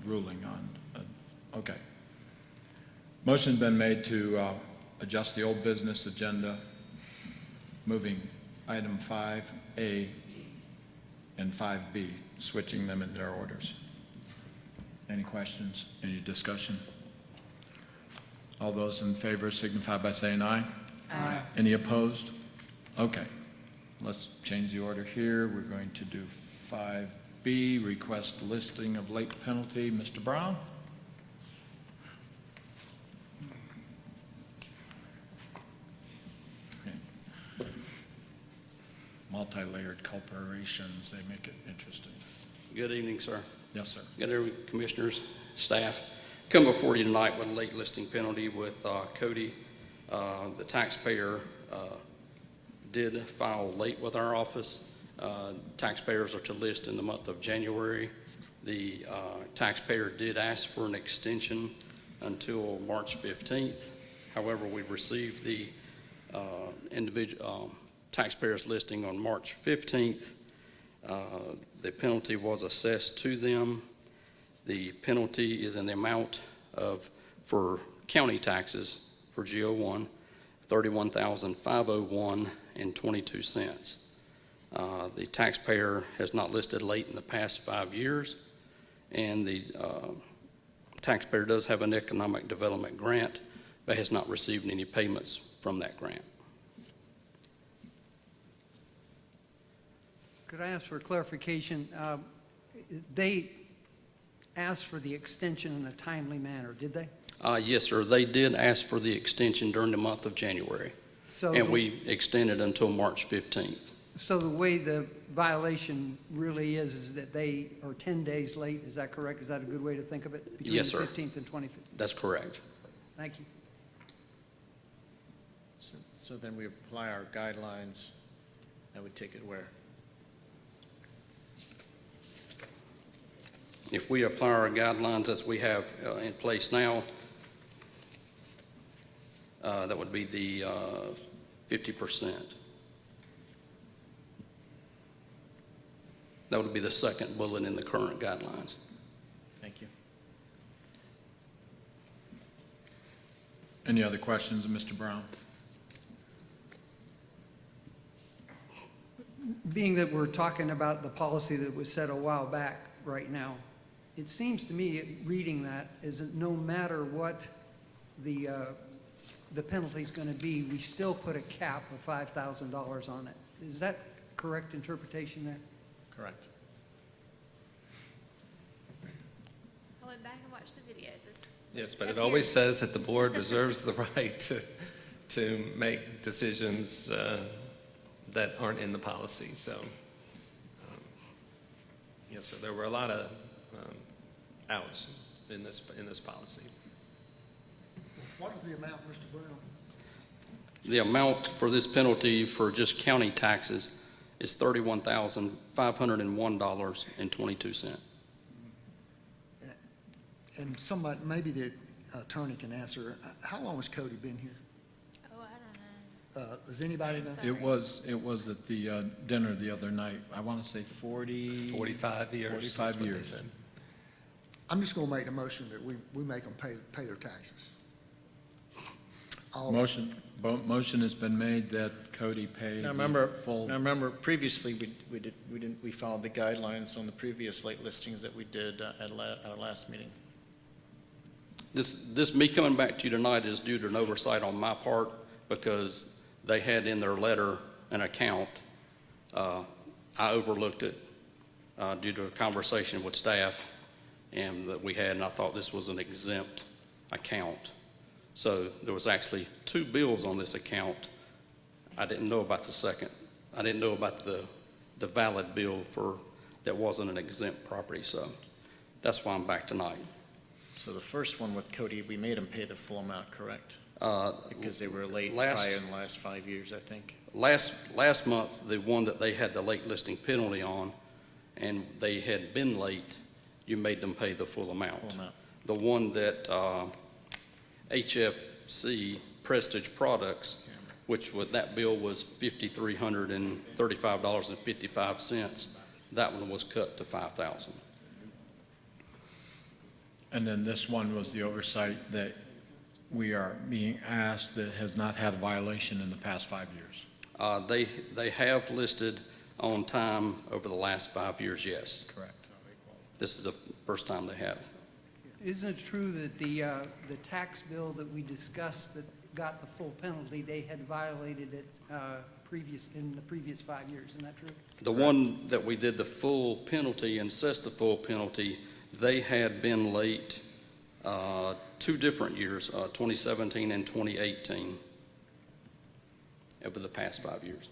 ruling on, okay. Motion's been made to adjust the old business agenda, moving item 5A and 5B, switching them in their orders. Any questions? Any discussion? All those in favor signify by saying aye. Aye. Any opposed? Okay. Let's change the order here. We're going to do 5B, request listing of late penalty. Mr. Brown? Okay. Multi-layered corporations, they make it interesting. Good evening, sir. Yes, sir. Good evening, commissioners, staff. Come before you tonight with a late listing penalty with CODI. The taxpayer did file late with our office. Taxpayers are to list in the month of January. The taxpayer did ask for an extension until March 15th. However, we received the individual taxpayers listing on March 15th. The penalty was assessed to them. The penalty is in the amount of, for county taxes for GO1, $31,501.22. The taxpayer has not listed late in the past 5 years, and the taxpayer does have an economic development grant, but has not received any payments from that grant. Could I ask for clarification? They asked for the extension in a timely manner, did they? Yes, sir. They did ask for the extension during the month of January, and we extended until March 15th. So the way the violation really is that they are 10 days late, is that correct? Is that a good way to think of it? Yes, sir. Between the 15th and 25th? That's correct. Thank you. So then we apply our guidelines, and we take it where? If we apply our guidelines as we have in place now, that would be the 50%. That would be the second bullet in the current guidelines. Thank you. Any other questions of Mr. Brown? Being that we're talking about the policy that was set a while back right now, it seems to me, reading that, is that no matter what the penalty's going to be, we still put a cap of $5,000 on it. Is that correct interpretation there? Correct. I went back and watched the videos. Yes, but it always says that the board reserves the right to make decisions that aren't in the policy, so. Yes, sir, there were a lot of outs in this policy. What is the amount, Mr. Brown? The amount for this penalty for just county taxes is $31,501.22. And somebody, maybe the attorney can answer, how long has Cody been here? Oh, I don't know. Does anybody know? It was at the dinner the other night. I want to say 45 years. 45 is what they years. said. I'm just going to make the motion that we make them pay their taxes. Motion has been made that Cody pay Now, the full. remember previously, we followed the guidelines on the previous late listings that we did at our last meeting. This me coming back to you tonight is due to an oversight on my part because they had in their letter an account. I overlooked it due to a conversation with staff and that we had, and I thought this was an exempt account. So there was actually 2 bills on this account. I didn't know about the second. I didn't know about the valid bill that wasn't an exempt property, so that's why I'm back tonight. So the first one with Cody, we made him pay the full amount, correct? Because they were late probably in the last 5 years, I think. Last month, the one that they had the late listing penalty on, and they had been late, you made them pay the full amount. Full amount. The one that HFC Prestige Products, which that bill was $5,335.55, that one was cut to $5,000. And then this one was the oversight that we are being asked that has not had a violation in the past 5 years. They have listed on time over the last 5 years, yes. Correct. This is the first time they have. Isn't it true that the tax bill that we discussed that got the full penalty, they had violated it in the previous 5 years? Isn't that true? The one that we did the full penalty and assessed the full penalty, they had been late 2 different years, 2017 and 2018, over the past 5 years.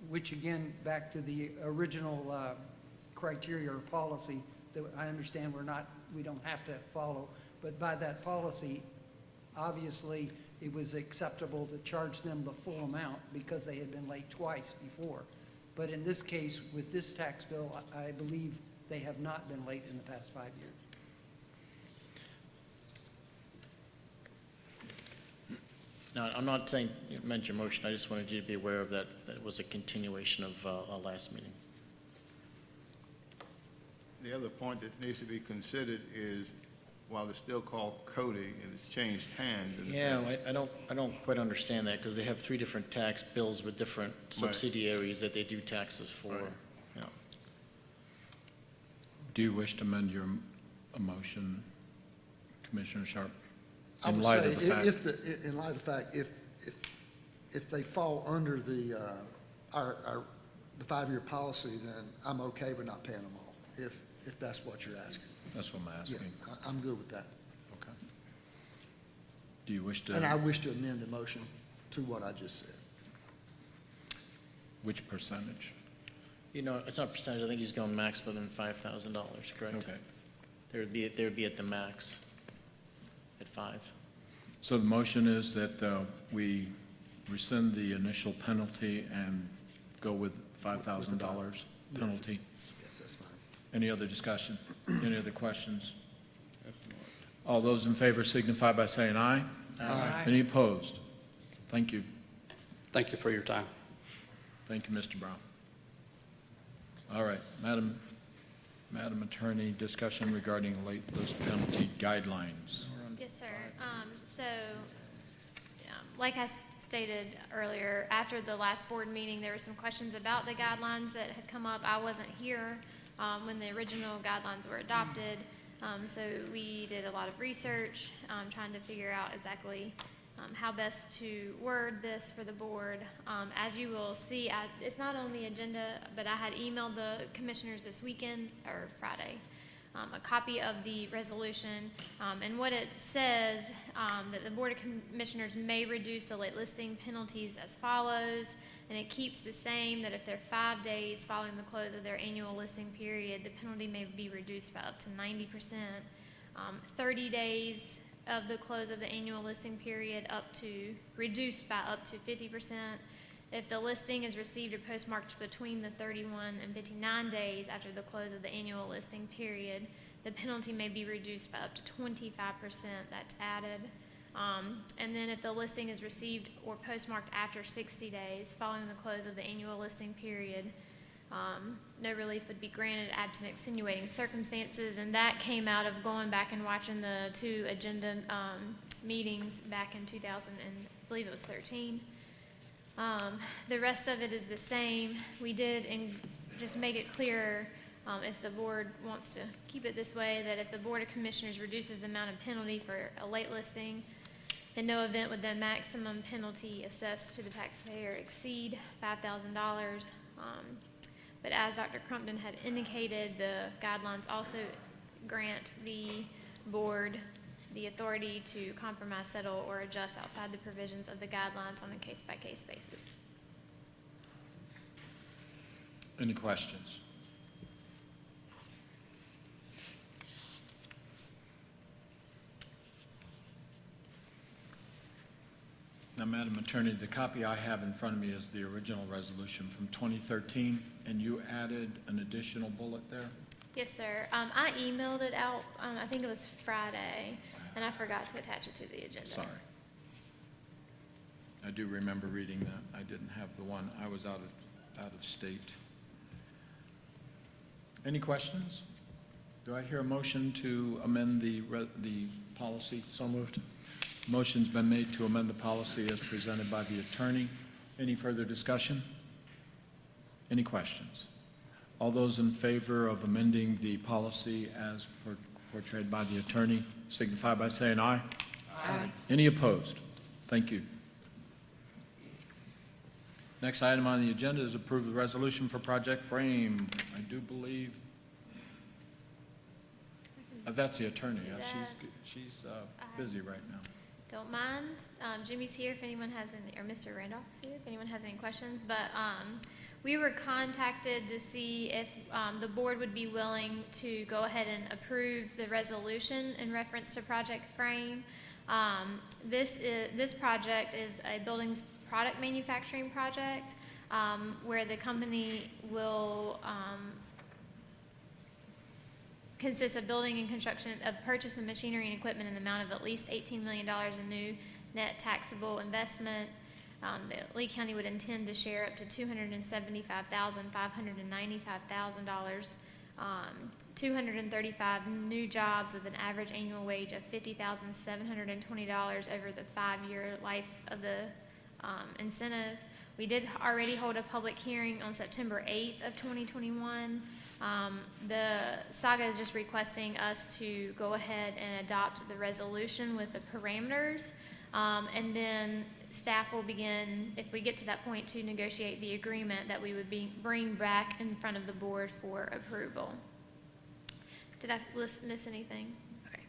Which again, back to the original criteria or policy that I understand we don't have to follow, but by that policy, obviously, it was acceptable to charge them the full amount because they had been late twice before. But in this case, with this tax bill, I believe they have not been late in the past 5 years. Now, I'm not saying you meant your motion, I just wanted you to be aware of that, that it was a continuation of our last meeting. The other point that needs to be considered is, while it's still called Cody, and it's changed hands. in the Yeah, past. I don't quite understand that, because they have 3 different tax bills with different subsidiaries that they do taxes for. Right. Yeah. Do you wish to amend your motion, Commissioner Sharp? I In would light say, of the fact- in light of the fact, if they fall under the 5-year policy, then I'm okay with not paying them all, if that's what you're asking. That's what I'm Yeah, asking. I'm good with that. Okay. Do you wish to? And I wish to amend the motion to what I just said. Which percentage? You know, it's not percentage, I think he's going maximum than $5,000, correct? Okay. They would be at the max, at 5. So the motion is that we rescind the initial penalty and go with $5,000 penalty. Yes, that's fine. Any other discussion? Any other questions? All those in favor signify by saying aye. Aye. Any opposed? Thank you. Thank you for your time. Thank you, Mr. Brown. All right, Madam Attorney, discussion regarding late list penalty guidelines. Yes, sir. Like I stated earlier, after the last board meeting, there were some questions about the guidelines that had come up. I wasn't here when the original guidelines were adopted, so we did a lot of research, trying to figure out exactly how best to word this for the board. As you will see, it's not on the agenda, but I had emailed the commissioners this weekend, or Friday, a copy of the resolution, and what it says, that the Board of Commissioners may reduce the late listing penalties as follows, and it keeps the same, that if they're 5 days following the close of their annual listing period, the penalty may be reduced by up to 90%, 30 days of the close of the annual listing period reduced by up to 50%. If the listing is received or postmarked between the 31 and 59 days after the close of the annual listing period, the penalty may be reduced by up to 25%. That's added. And then if the listing is received or postmarked after 60 days following the close of the annual listing period, no relief would be granted absent extenuating circumstances. And that came out of going back and watching the two agenda meetings back in 2000, and I believe it was 13. The rest of it is the same. We did, and just make it clearer, if the board wants to keep it this way, that if the Board of Commissioners reduces the amount of penalty for a late listing, in no event would the maximum penalty assessed to the taxpayer exceed $5,000. But as Dr. Crumpton had indicated, the guidelines also grant the board the authority to compromise, settle, or adjust outside the provisions of the guidelines on a case-by-case basis. Any questions? Now, Madam Attorney, the copy I have in front of me is the original resolution from 2013, and you added an additional bullet there? Yes, sir. I emailed it out, I think it was Friday, and I forgot to attach it to the agenda. Sorry. I do remember reading that. I didn't have the one. I was out of state. Any questions? Do I hear a motion to amend the policy? So moved. Motion's been made to amend the policy as presented by the attorney. Any further discussion? Any questions? All those in favor of amending the policy as portrayed by the attorney signify by saying aye. Aye. Any opposed? Thank you. Next item on the agenda is approve the resolution for Project Frame. I do believe that's the attorney. She's busy right now. Don't mind. Jimmy's here if anyone has any, or Mr. Randolph's here if anyone has any questions. But we were contacted to see if the board would be willing to go ahead and approve the resolution in reference to Project Frame. This project is a buildings product manufacturing project where the company will consists of building and construction of purchase of machinery and equipment in the amount of at least $18 million in new net taxable investment. Lee County would intend to share up to $275,595,000, 235 new jobs with an average annual wage of $50,720 over the 5-year life of the incentive. We did already hold a public hearing on September 8th of 2021. The Saga is just requesting us to go ahead and adopt the resolution with the parameters, and then staff will begin, if we get to that point, to negotiate the agreement that we would bring back in front of the board for approval. Did I miss anything? Okay.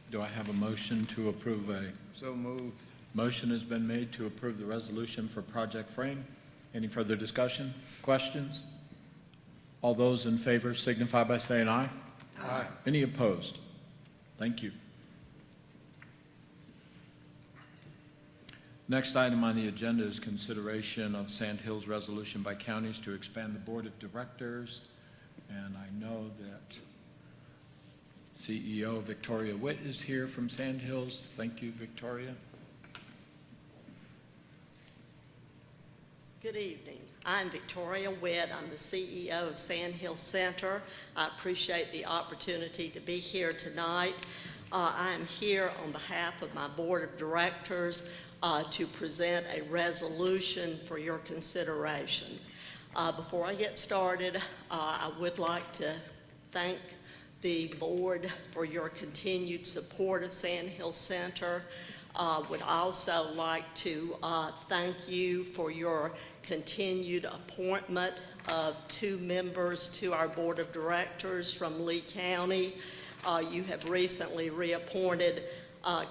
Do I have a motion to approve So moved. Motion has been made to approve the resolution for Project Frame. Any further discussion? Questions? All those in favor signify by saying aye. Aye. Any opposed? Thank you. Next item on the agenda is consideration of Sand Hills resolution by counties to expand the board of directors. And I know that CEO Victoria Witt is here from Sand Hills. Thank you, Victoria. Good evening. I'm Victoria Witt. I'm the CEO of Sand Hills Center. I appreciate the opportunity to be here tonight. I am here on behalf of my board of directors to present a resolution for your consideration. Before I get started, I would like to thank the board for your continued support of Sand Hills Center. Would also like to thank you for your continued appointment of 2 members to our board of directors from Lee County. You have recently reappointed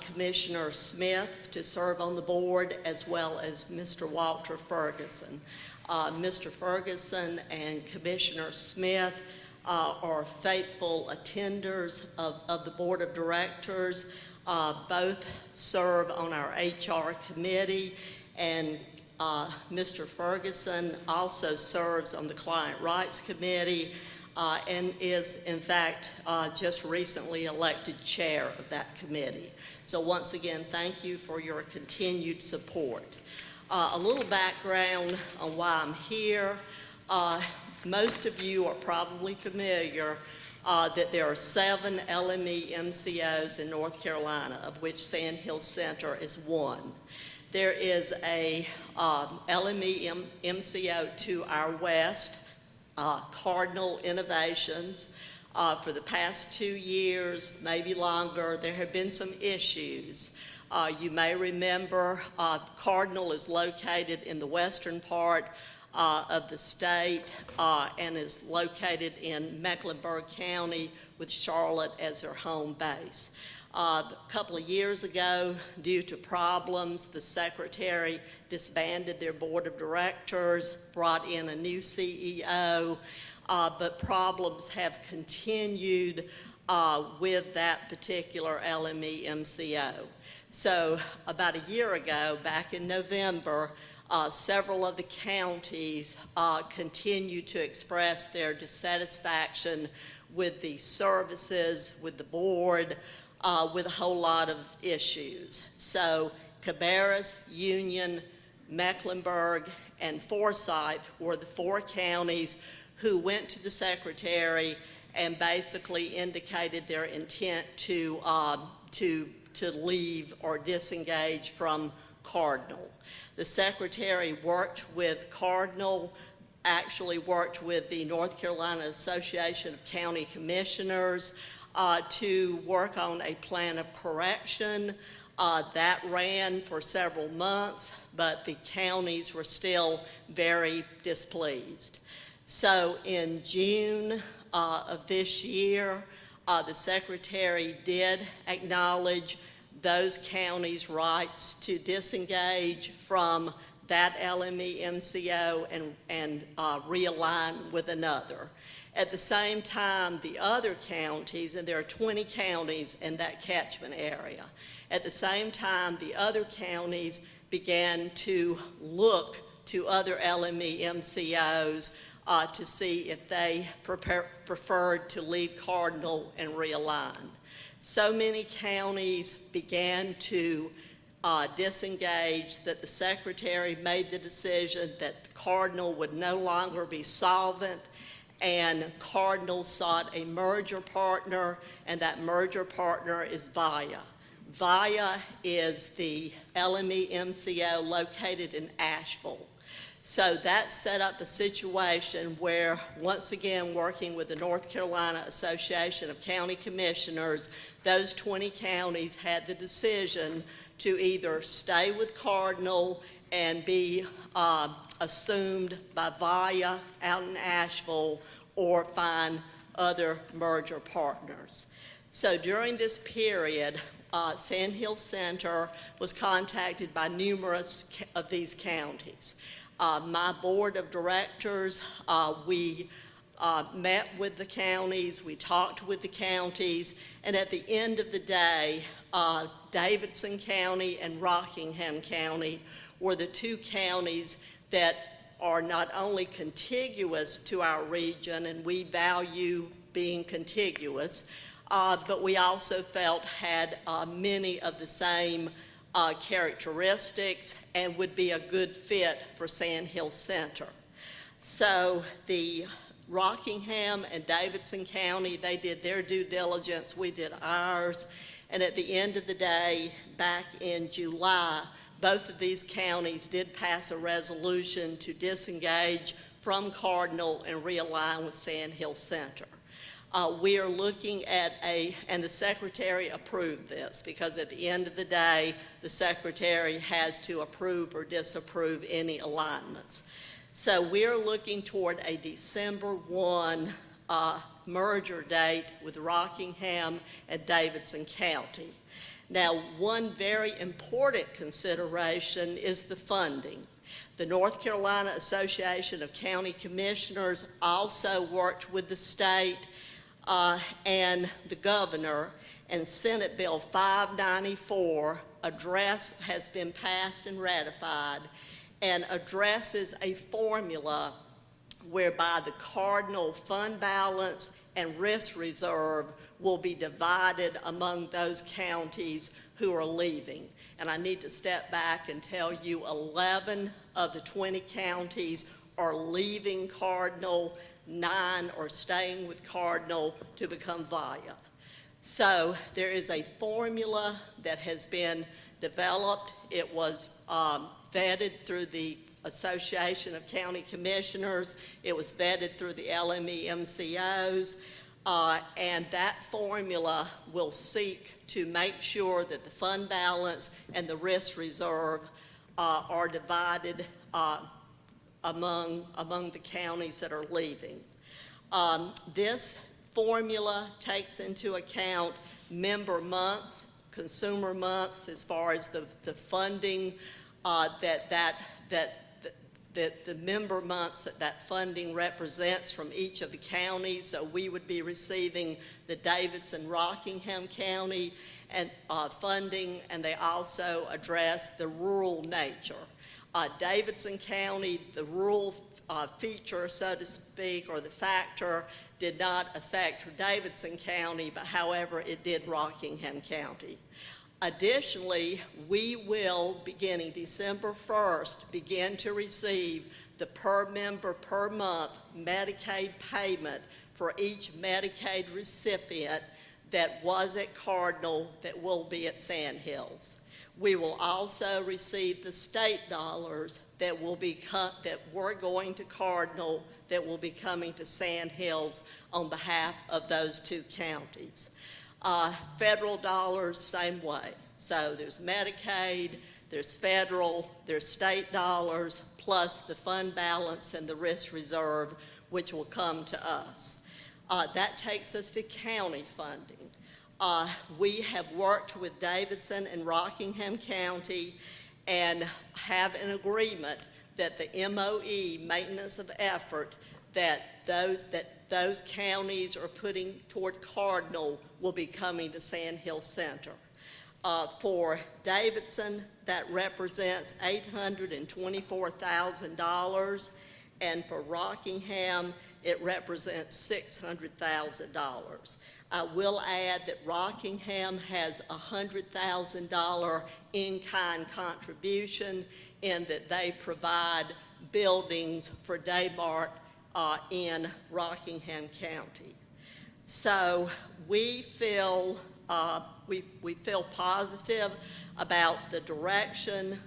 Commissioner Smith to serve on the board, as well as Mr. Walter Ferguson. Mr. Ferguson and Commissioner Smith are faithful attenders of the board of directors. Both serve on our HR committee, and Mr. Ferguson also serves on the Client Rights Committee and is, in fact, just recently elected chair of that committee. So once again, thank you for your continued support. A little background on why I'm here. Most of you are probably familiar that there are 7 LME MCOs in North Carolina, of which Sand Hills Center is one. There is a LME MCO to our west, Cardinal Innovations. For the past 2 years, maybe longer, there have been some issues. You may remember Cardinal is located in the western part of the state and is located in Mecklenburg County with Charlotte as their home base. A couple of years ago, due to problems, the secretary disbanded their board of directors, brought in a new CEO, but problems have continued with that particular LME MCO. So about a year ago, back in November, several of the counties continued to express their dissatisfaction with the services, with the board, with a whole lot of issues. So Cabarrus, Union, Mecklenburg, and Forsyth were the 4 counties who went to the secretary and basically indicated their intent to leave or disengage from Cardinal. The secretary worked with Cardinal, actually worked with the North Carolina Association of County Commissioners to work on a plan of correction. That ran for several months, but the counties were still very displeased. So in June of this year, the secretary did acknowledge those counties' rights to disengage from that LME MCO and realign with another. At the same time, the other counties, and there are 20 counties in that catchment area, at the same time, the other counties began to look to other LME MCOs to see if they preferred to leave Cardinal and realign. So many counties began to disengage that the secretary made the decision that Cardinal would no longer be solvent, and Cardinal sought a merger partner, and that merger partner is VIA. VIA is the LME MCO located in Asheville. So that set up a situation where, once again, working with the North Carolina Association of County Commissioners, those 20 counties had the decision to either stay with Cardinal and be assumed by VIA out in Asheville or find other merger partners. So during this period, Sand Hills Center was contacted by numerous of these counties. My board of directors, we met with the counties, we talked with the counties, and at the end of the day, Davidson County and Rockingham County were the two counties that are not only contiguous to our region, and we value being contiguous, but we also felt had many of the same characteristics and would be a good fit for Sand Hill Center. So the Rockingham and Davidson County, they did their due diligence, we did ours, and at the end of the day, back in July, both of these counties did pass a resolution to disengage from Cardinal and realign with Sand Hill Center. We are looking at and the Secretary approved this, because at the end of the day, the Secretary has to approve or disapprove any alignments. So we're looking toward a December 1 merger date with Rockingham and Davidson County. Now, one very important consideration is the funding. The North Carolina Association of County Commissioners also worked with the state and the governor, and Senate Bill 594 has been passed and ratified, and addresses a formula whereby the Cardinal fund balance and risk reserve will be divided among those counties who are leaving. And I need to step back and tell you 11 of the 20 counties are leaving Cardinal, 9 are staying with Cardinal to become VIA. So there is a formula that has been developed. It was vetted through the Association of County Commissioners. It was vetted through the LME MCOs. And that formula will seek to make sure that the fund balance and the risk reserve are divided among the counties that are leaving. This formula takes into account member months, consumer months, as far as the funding that the member months that funding represents from each of the counties. So we would be receiving the Davidson Rockingham County and funding, and they also address the rural nature. Davidson County, the rural feature, so to speak, or the factor, did not affect Davidson County, but however, it did Rockingham County. Additionally, we will, beginning December 1st, begin to receive the per member per month Medicaid payment for each Medicaid recipient that was at Cardinal that will be at Sand Hills. We will also receive the state dollars that were going to Cardinal that will be coming to Sand Hills on behalf of those two counties. Federal dollars, same way. So there's Medicaid, there's federal, there's state dollars, plus the fund balance and the risk reserve, which will come to us. That takes us to county funding. We have worked with Davidson and Rockingham County and have an agreement that the MOE, maintenance of effort, that those counties are putting toward Cardinal will be coming to Sand Hill Center. For Davidson, that represents $824,000, and for Rockingham, it represents $600,000. I will add that Rockingham has a $100,000 in-kind contribution in that they provide buildings for Daymart in Rockingham County. So we feel positive about the direction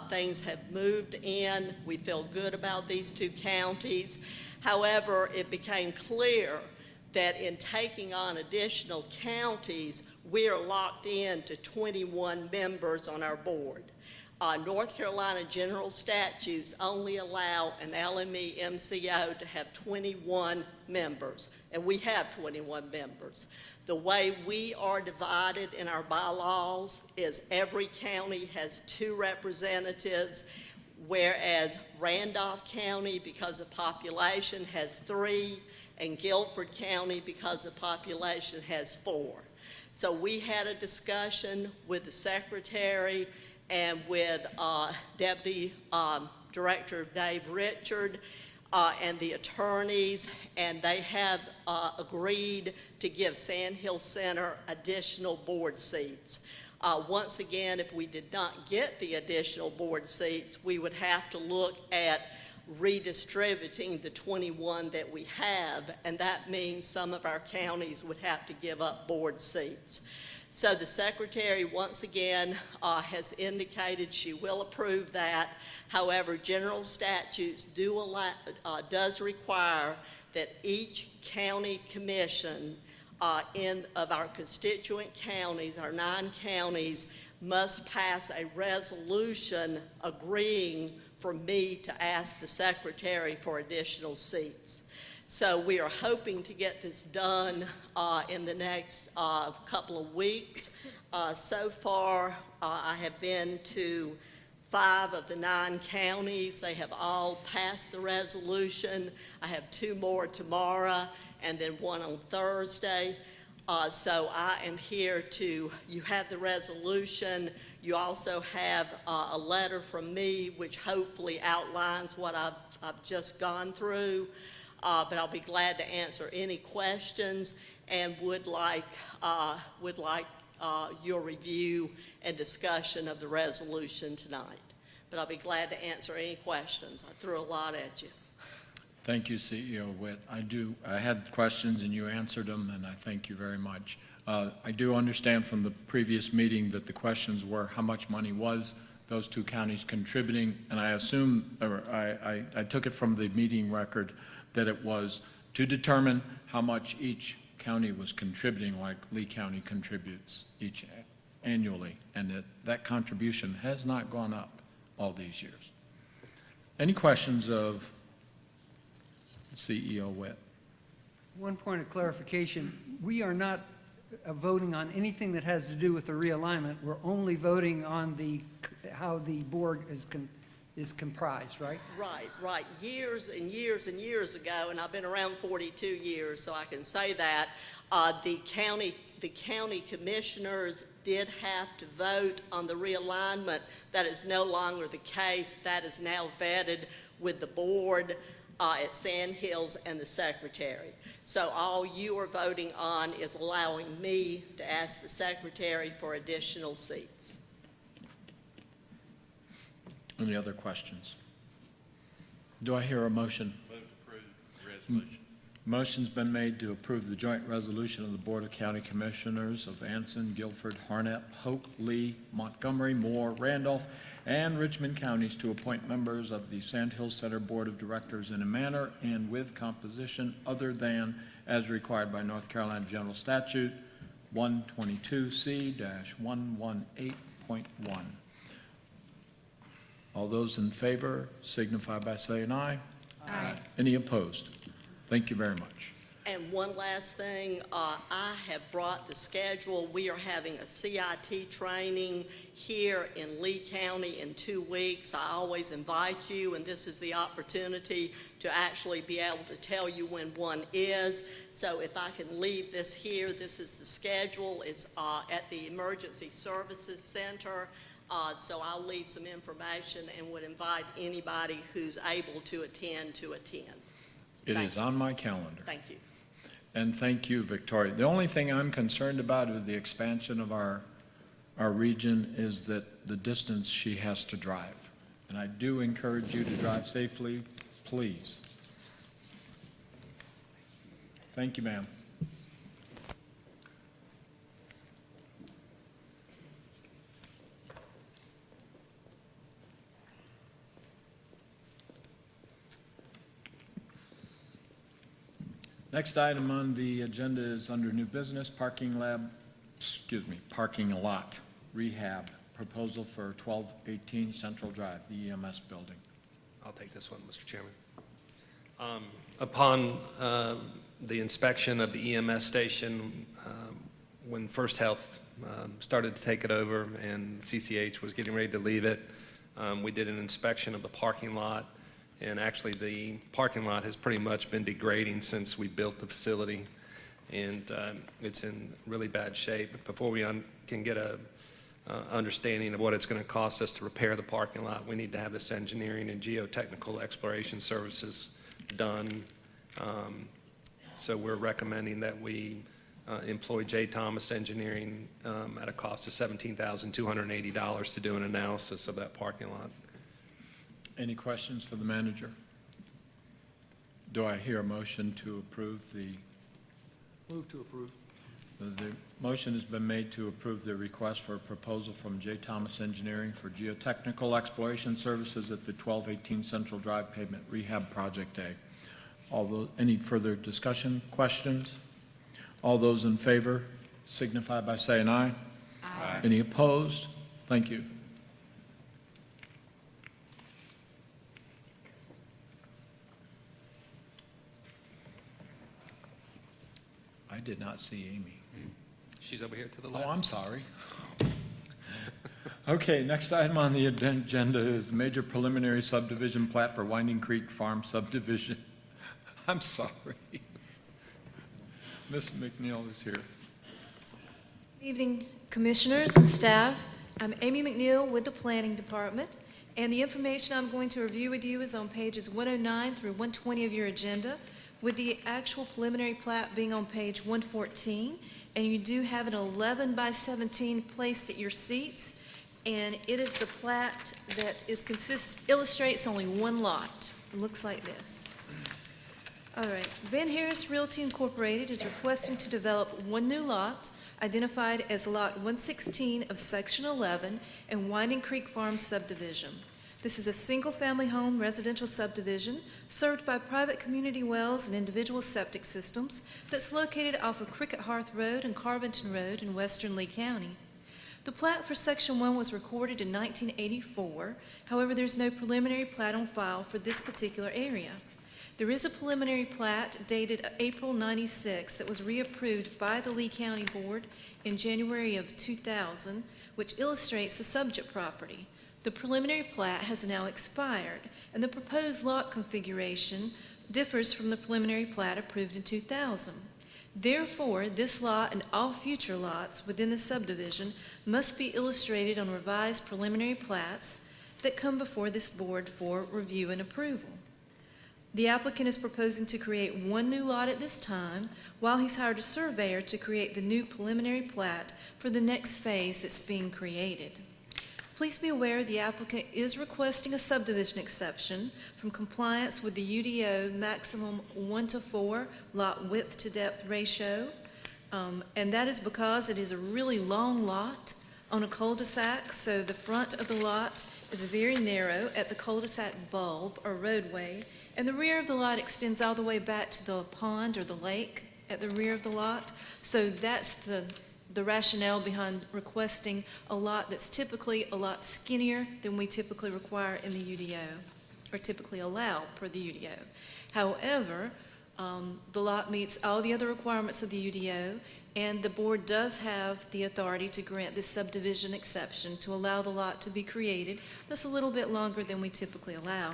things have moved in. We feel good about these two counties. However, it became clear that in taking on additional counties, we are locked in to 21 members on our board. North Carolina general statutes only allow an LME MCO to have 21 members, and we have 21 members. The way we are divided in our bylaws is every county has 2 representatives, whereas Randolph County, because of population, has 3, and Guilford County, because the population has 4. So we had a discussion with the secretary and with Deputy Director Dave Richard and the attorneys, and they have agreed to give Sand Hill Center additional board seats. Once again, if we did not get the additional board seats, we would have to look at redistributing the 21 that we have, and that means some of our counties would have to give up board seats. So the secretary, once again, has indicated she will approve that. However, general statutes does require that each county commission of our constituent counties, our 9 counties, must pass a resolution agreeing for me to ask the secretary for additional seats. So we are hoping to get this done in the next couple of weeks. So far, I have been to 5 of the 9 counties. They have all passed the resolution. I have 2 more tomorrow and then 1 on Thursday. So I am here to, you have the resolution. You also have a letter from me which hopefully outlines what I've just gone through. But I'll be glad to answer any questions and would like your review and discussion of the resolution tonight. But I'll be glad to answer any questions. I threw a lot at you. Thank you, CEO Witt. I had questions and you answered them, and I thank you very much. I do understand from the previous meeting that the questions were how much money was those 2 counties contributing, and I assume, or I took it from the meeting record that it was to determine how much each county was contributing, like Lee County contributes each annually, and that contribution has not gone up all these years. Any questions of CEO Witt? One point of clarification, we are not voting on anything that has to do with the realignment. We're only voting on how the board is comprised, right? Right. Years and years and years ago, and I've been around 42 years, so I can say that, the county commissioners did have to vote on the realignment. That is no longer the case. That is now vetted with the board at Sand Hills and the secretary. So all you are voting on is allowing me to ask the secretary for additional seats. Any other questions? Do I hear a motion? Move to approve the resolution. Motion's been made to approve the joint resolution of the Board of County Commissioners of Anson, Guilford, Harnett, Hoke, Lee, Montgomery, Moore, Randolph, and Richmond counties to appoint members of the Sand Hill Center Board of Directors in a manner and with composition other than as required by North Carolina General Statute 122C-118.1. All those in favor signify by saying aye. Aye. Any opposed? Thank you very much. And one last thing, I have brought the schedule. We are having a CIT training here in Lee County in 2 weeks. I always invite you, and this is the opportunity to actually be able to tell you when one is. So if I can leave this here, this is the schedule. It's at the Emergency Services Center. So I'll leave some information and would invite anybody who's able to attend to attend. It is on my calendar. Thank you. And thank you, Victoria. The only thing I'm concerned about is the expansion of our region is that the distance she has to drive. And I do encourage you to drive safely, please. Thank you, ma'am. Next item on the agenda is under new business, parking lot rehab, proposal for 1218 Central Drive, the EMS building. I'll take this one, Mr. Chairman. Upon the inspection of the EMS station, when First Health started to take it over and CCH was getting ready to leave it, we did an inspection of the parking lot, And actually, the parking lot has pretty much been degrading since we built the facility, and it's in really bad shape. Before we can get a understanding of what it's going to cost us to repair the parking lot, we need to have this engineering and geotechnical exploration services done. So we're recommending that we employ J. Thomas Engineering at a cost of $17,280 to do an analysis of that parking lot. Any questions for the manager? Do I hear a motion to approve the? Move to approve. The motion has been made to approve the request for a proposal from J. Thomas Engineering for geotechnical exploration services at the 1218 Central Drive Pavement Rehab Project A. Any further discussion, questions? All those in favor signify by saying aye. Aye. Any opposed? Thank you. I did not see Amy. She's over here to the Oh, left. I'm sorry. Okay, next item on the agenda is major preliminary subdivision plat for Winding Creek Farm subdivision. I'm sorry. Ms. McNeil is here. Evening, Commissioners and staff. I'm Amy McNeil with the Planning Department, and the information I'm going to review with you is on pages 109 through 120 of your agenda, with the actual preliminary plat being on page 114, and you do have an 11 by 17 placed at your seats, and it is the plat that illustrates only one lot. It looks like this. All right, Van Harris Realty Incorporated is requesting to develop one new lot, identified as Lot 116 of Section 11 in Winding Creek Farm subdivision. This is a single-family home residential subdivision served by private community wells and individual septic systems that's located off of Cricket Hearth Road and Carbenton Road in western Lee County. The plat for Section 1 was recorded in 1984. However, there's no preliminary plat on file for this particular area. There is a preliminary plat dated April 96 that was reapproved by the Lee County Board in January of 2000, which illustrates the subject property. The preliminary plat has now expired, and the proposed lot configuration differs from the preliminary plat approved in 2000. Therefore, this lot and all future lots within the subdivision must be illustrated on revised preliminary plats that come before this board for review and approval. The applicant is proposing to create one new lot at this time, while he's hired a surveyor to create the new preliminary plat for the next phase that's being created. Please be aware the applicant is requesting a subdivision exception from compliance with the UDO maximum 1:4 lot width to depth ratio, and that is because it is a really long lot on a cul-de-sac, so the front of the lot is very narrow at the cul-de-sac bulb or roadway, and the rear of the lot extends all the way back to the pond or the lake at the rear of the lot. So that's the rationale behind requesting a lot that's typically a lot skinnier than we typically require in the UDO, or typically allow per the UDO. However, the lot meets all the other requirements of the UDO, and the board does have the authority to grant this subdivision exception to allow the lot to be created that's a little bit longer than we typically allow.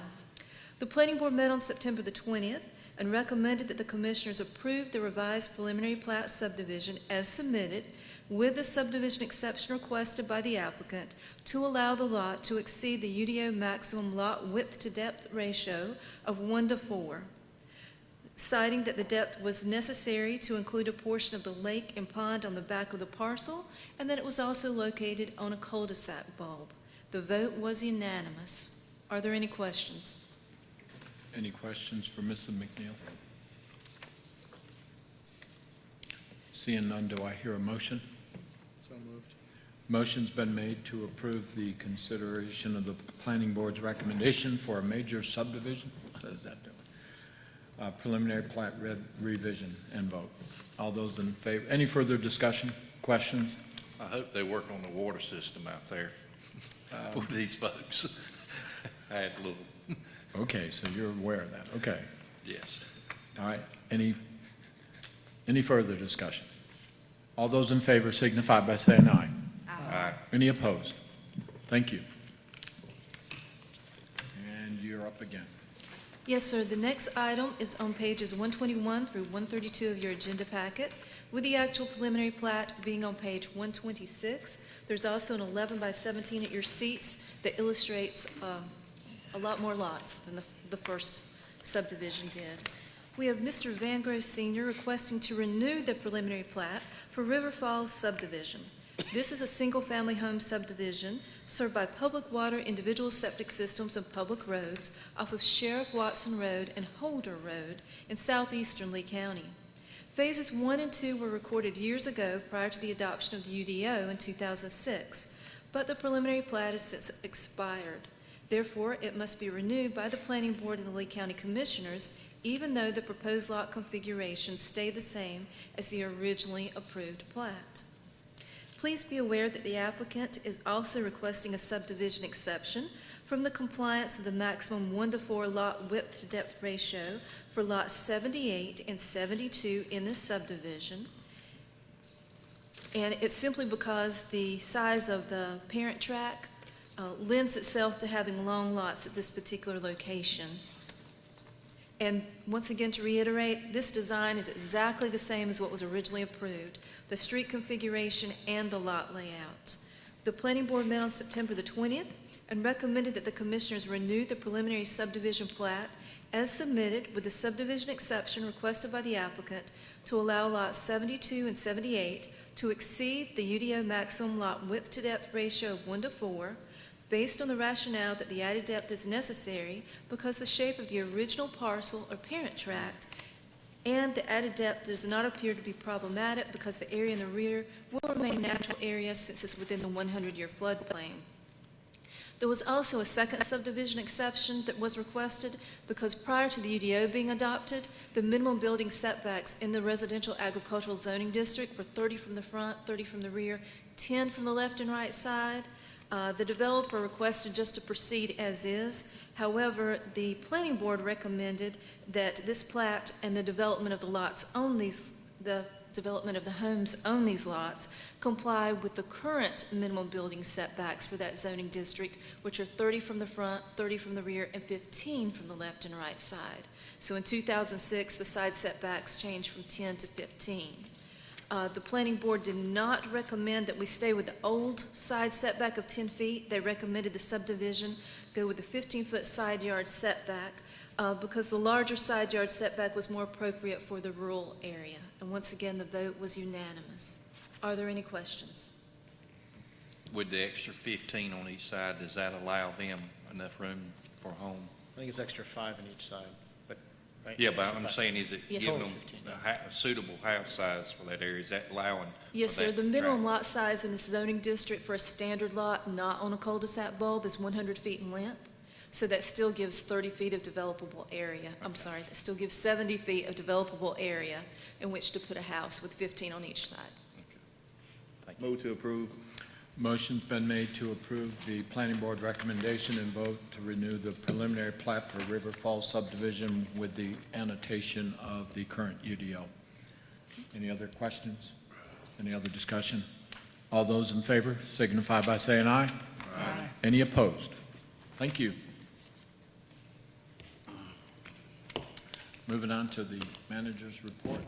The Planning Board met on September the 20th and recommended that the Commissioners approve the revised preliminary plat subdivision as submitted, with the subdivision exception requested by the applicant to allow the lot to exceed the UDO maximum lot width to depth ratio of 1:4, citing that the depth was necessary to include a portion of the lake and pond on the back of the parcel, and that it was also located on a cul-de-sac bulb. The vote was unanimous. Are there any questions? Any questions for Mrs. McNeil? Seeing none, do I hear a motion? So moved. Motion's been made to approve the consideration of the Planning Board's recommendation for a major subdivision. What does that do? Preliminary plat revision and vote. All those in favor? Any further discussion, questions? I hope they work on the water system out there for these folks. I had a little, Okay, so you're aware of that. Okay. yes. All right. Any further discussion? All those in favor signify by saying aye. Aye. Any opposed? Thank you. And you're up again. Yes, sir. The next item is on pages 121 through 132 of your agenda packet, with the actual preliminary plat being on page 126. There's also an 11 by 17 at your seats that illustrates a lot more lots than the first subdivision did. We have Mr. Van Gross Sr. requesting to renew the preliminary plat for River Falls subdivision. This is a single-family home subdivision served by public water, individual septic systems, and public roads off of Sheriff Watson Road and Holder Road in southeastern Lee County. Phases 1 and 2 were recorded years ago prior to the adoption of the UDO in 2006, but the preliminary plat has since expired. Therefore, it must be renewed by the Planning Board and the Lee County Commissioners, even though the proposed lot configurations stay the same as the originally approved plat. Please be aware that the applicant is also requesting a subdivision exception from the compliance of the maximum 1-to-4 lot width to depth ratio for lots 78 and 72 in this subdivision. And it's simply because the size of the parent tract lends itself to having long lots at this particular location. And once again, to reiterate, this design is exactly the same as what was originally approved, the street configuration and the lot layout. The Planning Board met on September the 20th and recommended that the Commissioners renew the preliminary subdivision plat as submitted with the subdivision exception requested by the applicant to allow lots 72 and 78 to exceed the UDO maximum lot width to depth ratio of 1-to-4, based on the rationale that the added depth is necessary because the shape of the original parcel or parent tract and the added depth does not appear to be problematic because the area in the rear will remain natural area since it's within the 100-year floodplain. There was also a second subdivision exception that was requested because prior to the UDO being adopted, the minimum building setbacks in the residential agricultural zoning district were 30 from the front, 30 from the rear, 10 from the left and right side. The developer requested just to proceed as is. However, the Planning Board recommended that this plat and the development of the lots on these, the development of the homes on these lots comply with the current minimum building setbacks for that zoning district, which are 30 from the front, 30 from the rear, and 15 from the left and right side. So in 2006, the side setbacks changed from 10 to 15. The Planning Board did not recommend that we stay with the old side setback of 10 feet. They recommended the subdivision go with the 15-foot side yard setback because the larger side yard setback was more appropriate for the rural area. And once again, the vote was unanimous. Are there any questions? With the extra 15 on each side, does that allow them enough room for a home? I think it's extra 5 on each side, but, right? Yeah, but Extra I'm 5. saying, is it Yes. giving them 15, a suitable house size for that area? Is that allowing? Yes, for sir. that The minimum tract? lot size in this zoning district for a standard lot, not on a cul-de-sac bulb, is 100 feet in length. So that still gives 30 feet of developable area. I'm sorry, that still gives 70 feet of developable area in which to put a house with 15 on each side. Move to approve. Motion's been made to approve the Planning Board recommendation and vote to renew the preliminary plat for River Falls subdivision with the annotation of the current UDO. Any other questions? Any other discussion? All those in favor signify by saying aye. Aye. Any opposed? Thank you. Moving on to the manager's report.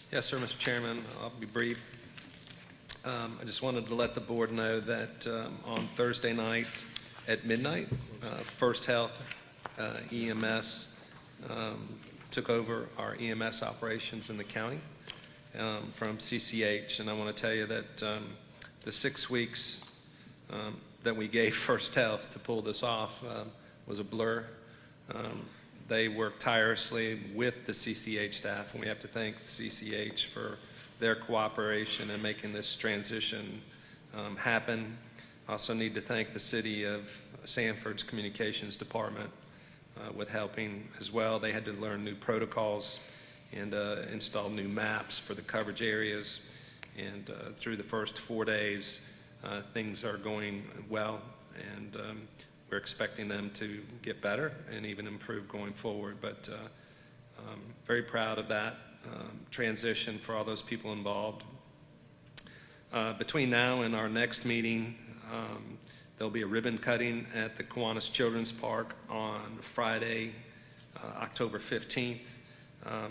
Yes, sir, Mr. Chairman, I'll be brief. I just wanted to let the board know that on Thursday night at midnight, First Health EMS took over our EMS operations in the county from CCH, and I want to tell you that the 6 weeks that we gave First Health to pull this off was a blur. They worked tirelessly with the CCH staff, and we have to thank the CCH for their cooperation in making this transition happen. I also need to thank the City of Sanford's Communications Department with helping as well. They had to learn new protocols and install new maps for the coverage areas. And through the first 4 days, things are going well, and we're expecting them to get better and even improve going forward. But very proud of that transition for all those people involved. Between now and our next meeting, There'll be a ribbon cutting at the Kiwanis Children's Park on Friday, October 15th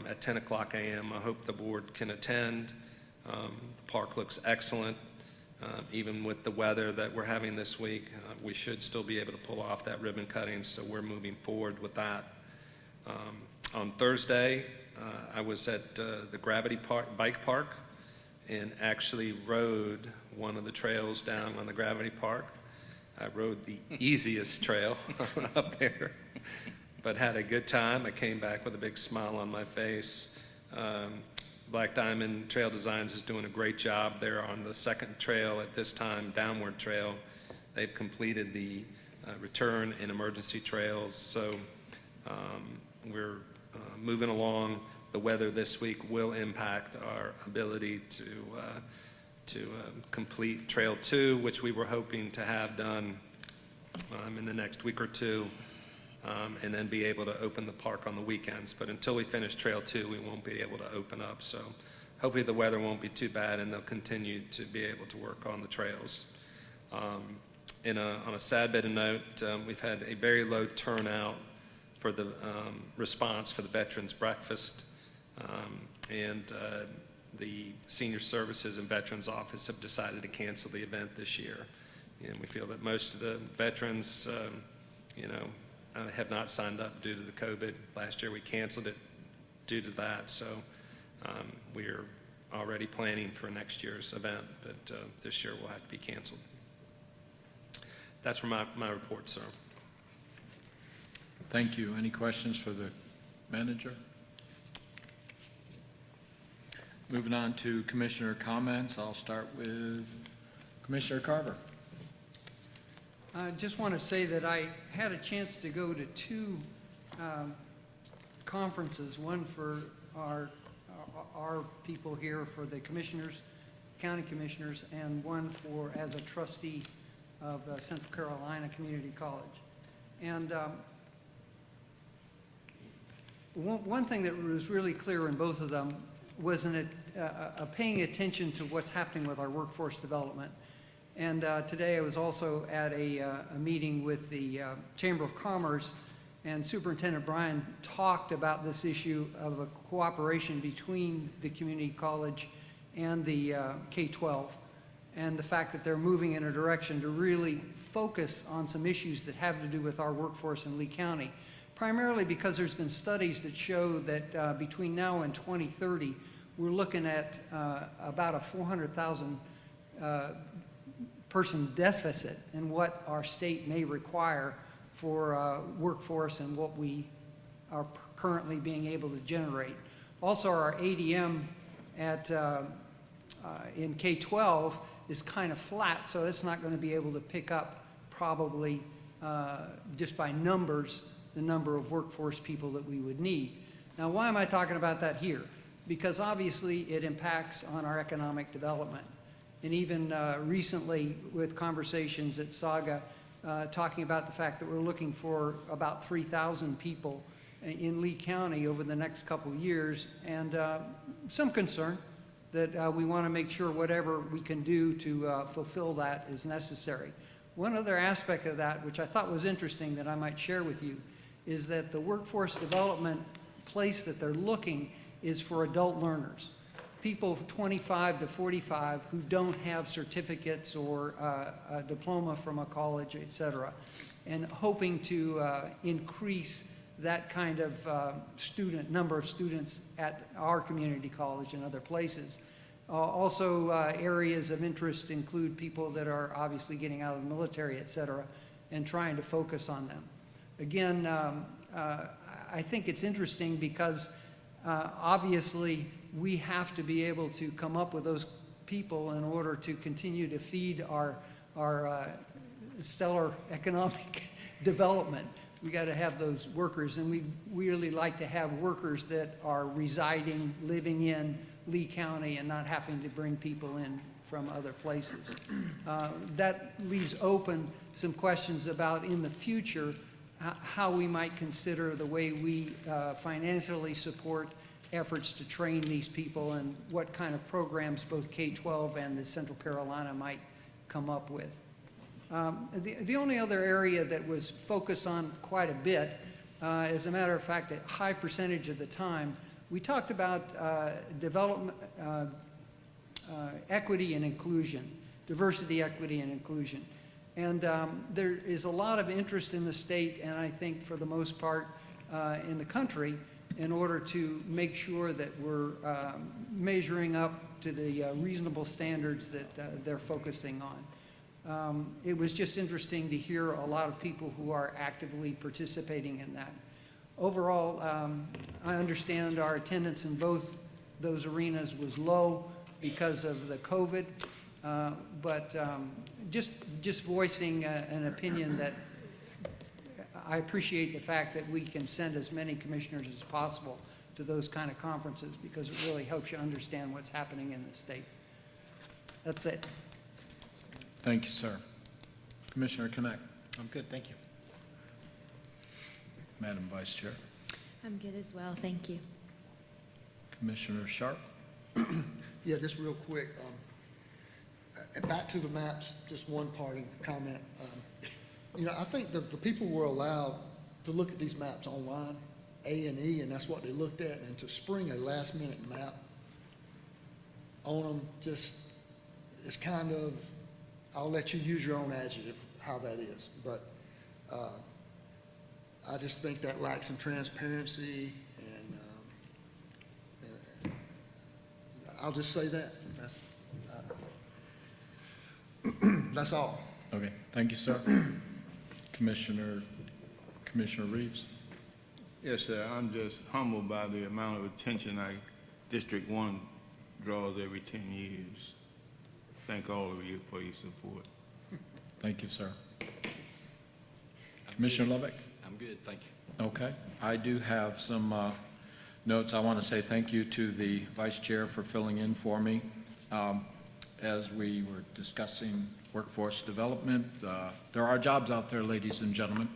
at 10 o'clock a.m. I hope the board can attend. The park looks excellent. Even with the weather that we're having this week, we should still be able to pull off that ribbon cutting, so we're moving forward with that. On Thursday, I was at the Gravity Bike Park and actually rode one of the trails down on the Gravity Park. I rode the easiest trail up there, but had a good time. I came back with a big smile on my face. Black Diamond Trail Designs is doing a great job there on the second trail at this time, Downward Trail. They've completed the return and emergency trails, so we're moving along. The weather this week will impact our ability to complete Trail 2, which we were hoping to have done in the next week or two, and then be able to open the park on the weekends. But until we finish Trail 2, we won't be able to open up. So hopefully the weather won't be too bad, and they'll continue to be able to work on the trails. On a sad bit of note, we've had a very low turnout for the response for the Veterans Breakfast, and the Senior Services and Veterans Office have decided to cancel the event this year. And we feel that most of the veterans, have not signed up due to the COVID. Last year we canceled it due to that, so we're already planning for next year's event, but this year will have to be canceled. That's for my report, sir. Thank you. Any questions for the manager? Moving on to commissioner comments. I'll start with Commissioner Carver. I just want to say that I had a chance to go to two conferences, one for our people here, for the commissioners, county commissioners, and one for as a trustee of Central Carolina Community College. And one thing that was really clear in both of them was paying attention to what's happening with our workforce development. And today I was also at a meeting with the Chamber of Commerce, and Superintendent Bryan talked about this issue of a cooperation between the community college and the K-12, and the fact that they're moving in a direction to really focus on some issues that have to do with our workforce in Lee County, primarily because there's been studies that show that between now and 2030, we're looking at about a 400,000 person deficit in what our state may require for workforce and what we are currently being able to generate. Also, our ADM in K-12 is kind of flat, so it's not going to be able to pick up probably just by numbers the number of workforce people that we would need. Now, why am I talking about that here? Because obviously it impacts on our economic development. And even recently with conversations at Saga, talking about the fact that we're looking for about 3,000 people in Lee County over the next couple of years, and some concern that we want to make sure whatever we can do to fulfill that is necessary. One other aspect of that, which I thought was interesting that I might share with you, is that the workforce development place that they're looking is for adult learners, people 25 to 45 who don't have certificates or a diploma from a college, et cetera, and hoping to increase that kind of number of students at our community college and other places. Also, areas of interest include people that are obviously getting out of the military, et cetera, and trying to focus on them. Again, I think it's interesting because obviously we have to be able to come up with those people in order to continue to feed our stellar economic development. We got to have those workers, and we really like to have workers that are residing, living in Lee County and not having to bring people in from other places. That leaves open some questions about in the future how we might consider the way we financially support efforts to train these people and what kind of programs both K-12 and the Central Carolina might come up with. The only other area that was focused on quite a bit, as a matter of fact, a high percentage of the time, we talked about development, equity and inclusion, diversity, equity, and inclusion. And there is a lot of interest in the state, and I think for the most part in the country, in order to make sure that we're measuring up to the reasonable standards that they're focusing on. It was just interesting to hear a lot of people who are actively participating in that. Overall, I understand our attendance in both those arenas was low because of the COVID, but just voicing an opinion that I appreciate the fact that we can send as many commissioners as possible to those kind of conferences, because it really helps you understand what's happening in the state. That's it. Thank you, sir. Commissioner Connect. I'm good, thank you. Madam Vice Chair. I'm good as well, thank you. Commissioner Sharp. Yeah, just real quick. Back to the maps, just one parting comment. You know, I think the people were allowed to look at these maps online, A&E, and that's what they looked at, and to spring a last-minute map on them just is kind of, I'll let you use your own adjective, how that is. But I just think that lacks some transparency, and I'll just say that. That's all. Okay, thank you, sir. Commissioner Reeves. Yes, sir. I'm just humbled by the amount of attention District 1 draws every 10 years. Thank all of you for your support. Thank you, sir. Commissioner Lovick. I'm good, thank you. Okay. I do have some notes. I want to say thank you to the Vice Chair for filling in for me. As we were discussing workforce development, there are jobs out there, ladies and gentlemen,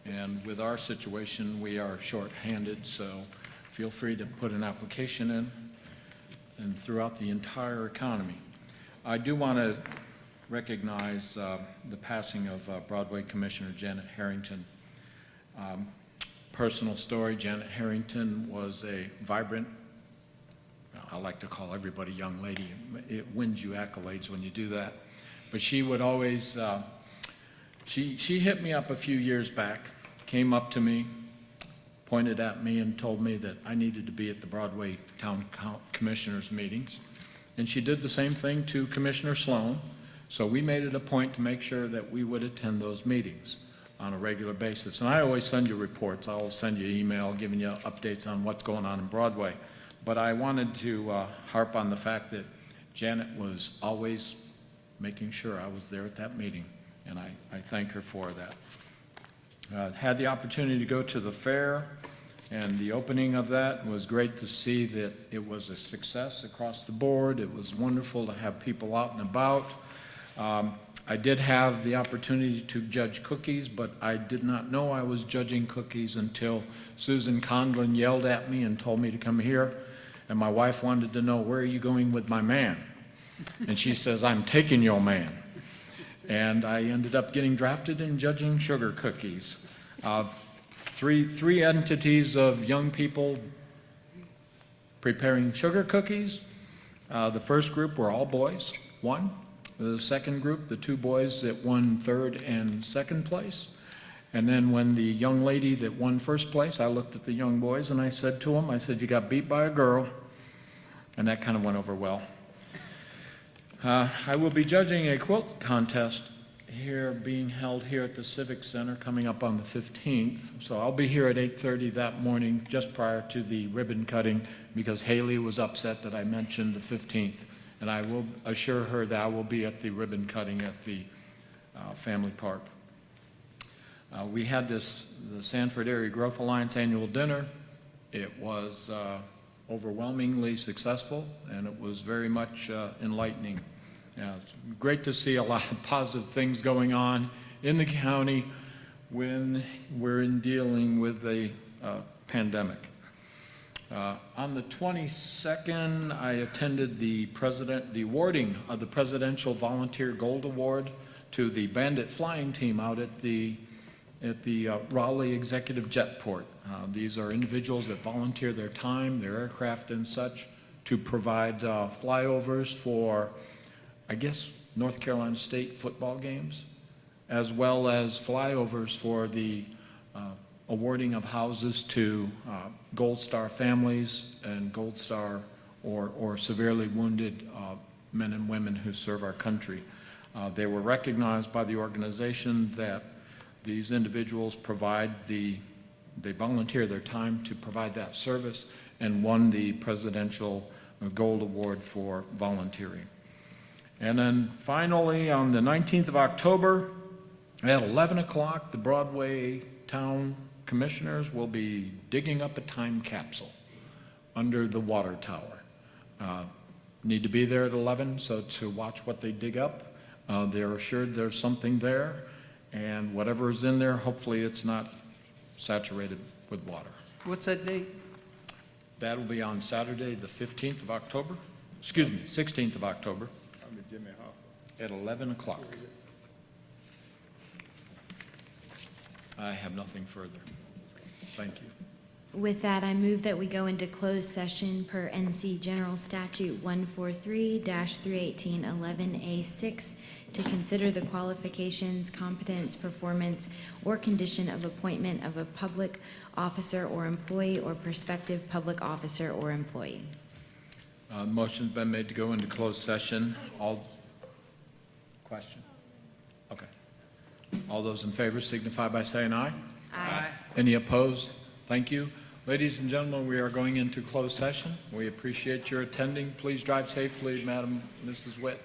and with our situation, we are short-handed, so feel free to put an application in and throughout the entire economy. I do want to recognize the passing of Broadway Commissioner Janet Harrington. Personal story, Janet Harrington was a vibrant, I like to call everybody young lady. It wins you accolades when you do that. But she would always, she hit me up a few years back, came up to me, pointed at me and told me that I needed to be at the Broadway Town Commissioners meetings. And she did the same thing to Commissioner Sloan. So we made it a point to make sure that we would attend those meetings on a regular basis. And I always send you reports. I'll send you an email giving you updates on what's going on in Broadway. But I wanted to harp on the fact that Janet was always making sure I was there at that meeting, and I thank her for that. Had the opportunity to go to the fair, and the opening of that was great to see that it was a success across the board. It was wonderful to have people out and about. I did have the opportunity to judge cookies, but I did not know I was judging cookies until Susan Conlon yelled at me and told me to come here. And my wife wanted to know, where are you going with my man? And she says, I'm taking your man. And I ended up getting drafted in judging sugar cookies. Three entities of young people preparing sugar cookies. The first group were all boys, one. The second group, the two boys that won third and second place. And then when the young lady that won first place, I looked at the young boys and I said to them, I said, you got beat by a girl. And that kind of went over well. I will be judging a quilt contest here being held here at the Civic Center coming up on the 15th. So I'll be here at 8:30 that morning just prior to the ribbon cutting because Haley was upset that I mentioned the 15th. And I will assure her that I will be at the ribbon cutting at the family park. We had the Sanford Area Growth Alliance annual dinner. It was overwhelmingly successful, and it was very much enlightening. It's great to see a lot of positive things going on in the county when we're dealing with a pandemic. On the 22nd, I attended the awarding of the Presidential Volunteer Gold Award to the Bandit flying team out at the Raleigh Executive Jetport. These are individuals that volunteer their time, their aircraft and such, to provide flyovers for, I guess, North Carolina State football games, as well as flyovers for the awarding of houses to Gold Star families and Gold Star or severely wounded men and women who serve our country. They were recognized by the organization that these individuals they volunteer their time to provide that service and won the Presidential Gold Award for volunteering. And then finally, on the 19th of October, at 11 o'clock, the Broadway Town Commissioners will be digging up a time capsule under the water tower. Need to be there at 11, so to watch what they dig up. They're assured there's something there, and whatever is in there, hopefully it's not saturated with water. What's that date? That will be on Saturday, the 15th of October, excuse me, 16th of October, I'm at Jimmy Hoffa. at 11 o'clock. I have nothing further. Thank you. With that, I move that we go into closed session per NC General Statute 143-318-11A6 to consider the qualifications, competence, performance, or condition of appointment of a public officer or employee or prospective public officer or employee. Motion's been made to go into closed session. All question? Okay. All those in favor signify by saying aye. Aye. Any opposed? Thank you. Ladies and gentlemen, we are going into closed session. We appreciate your attending. Please drive safely, Madam Mrs. Witt.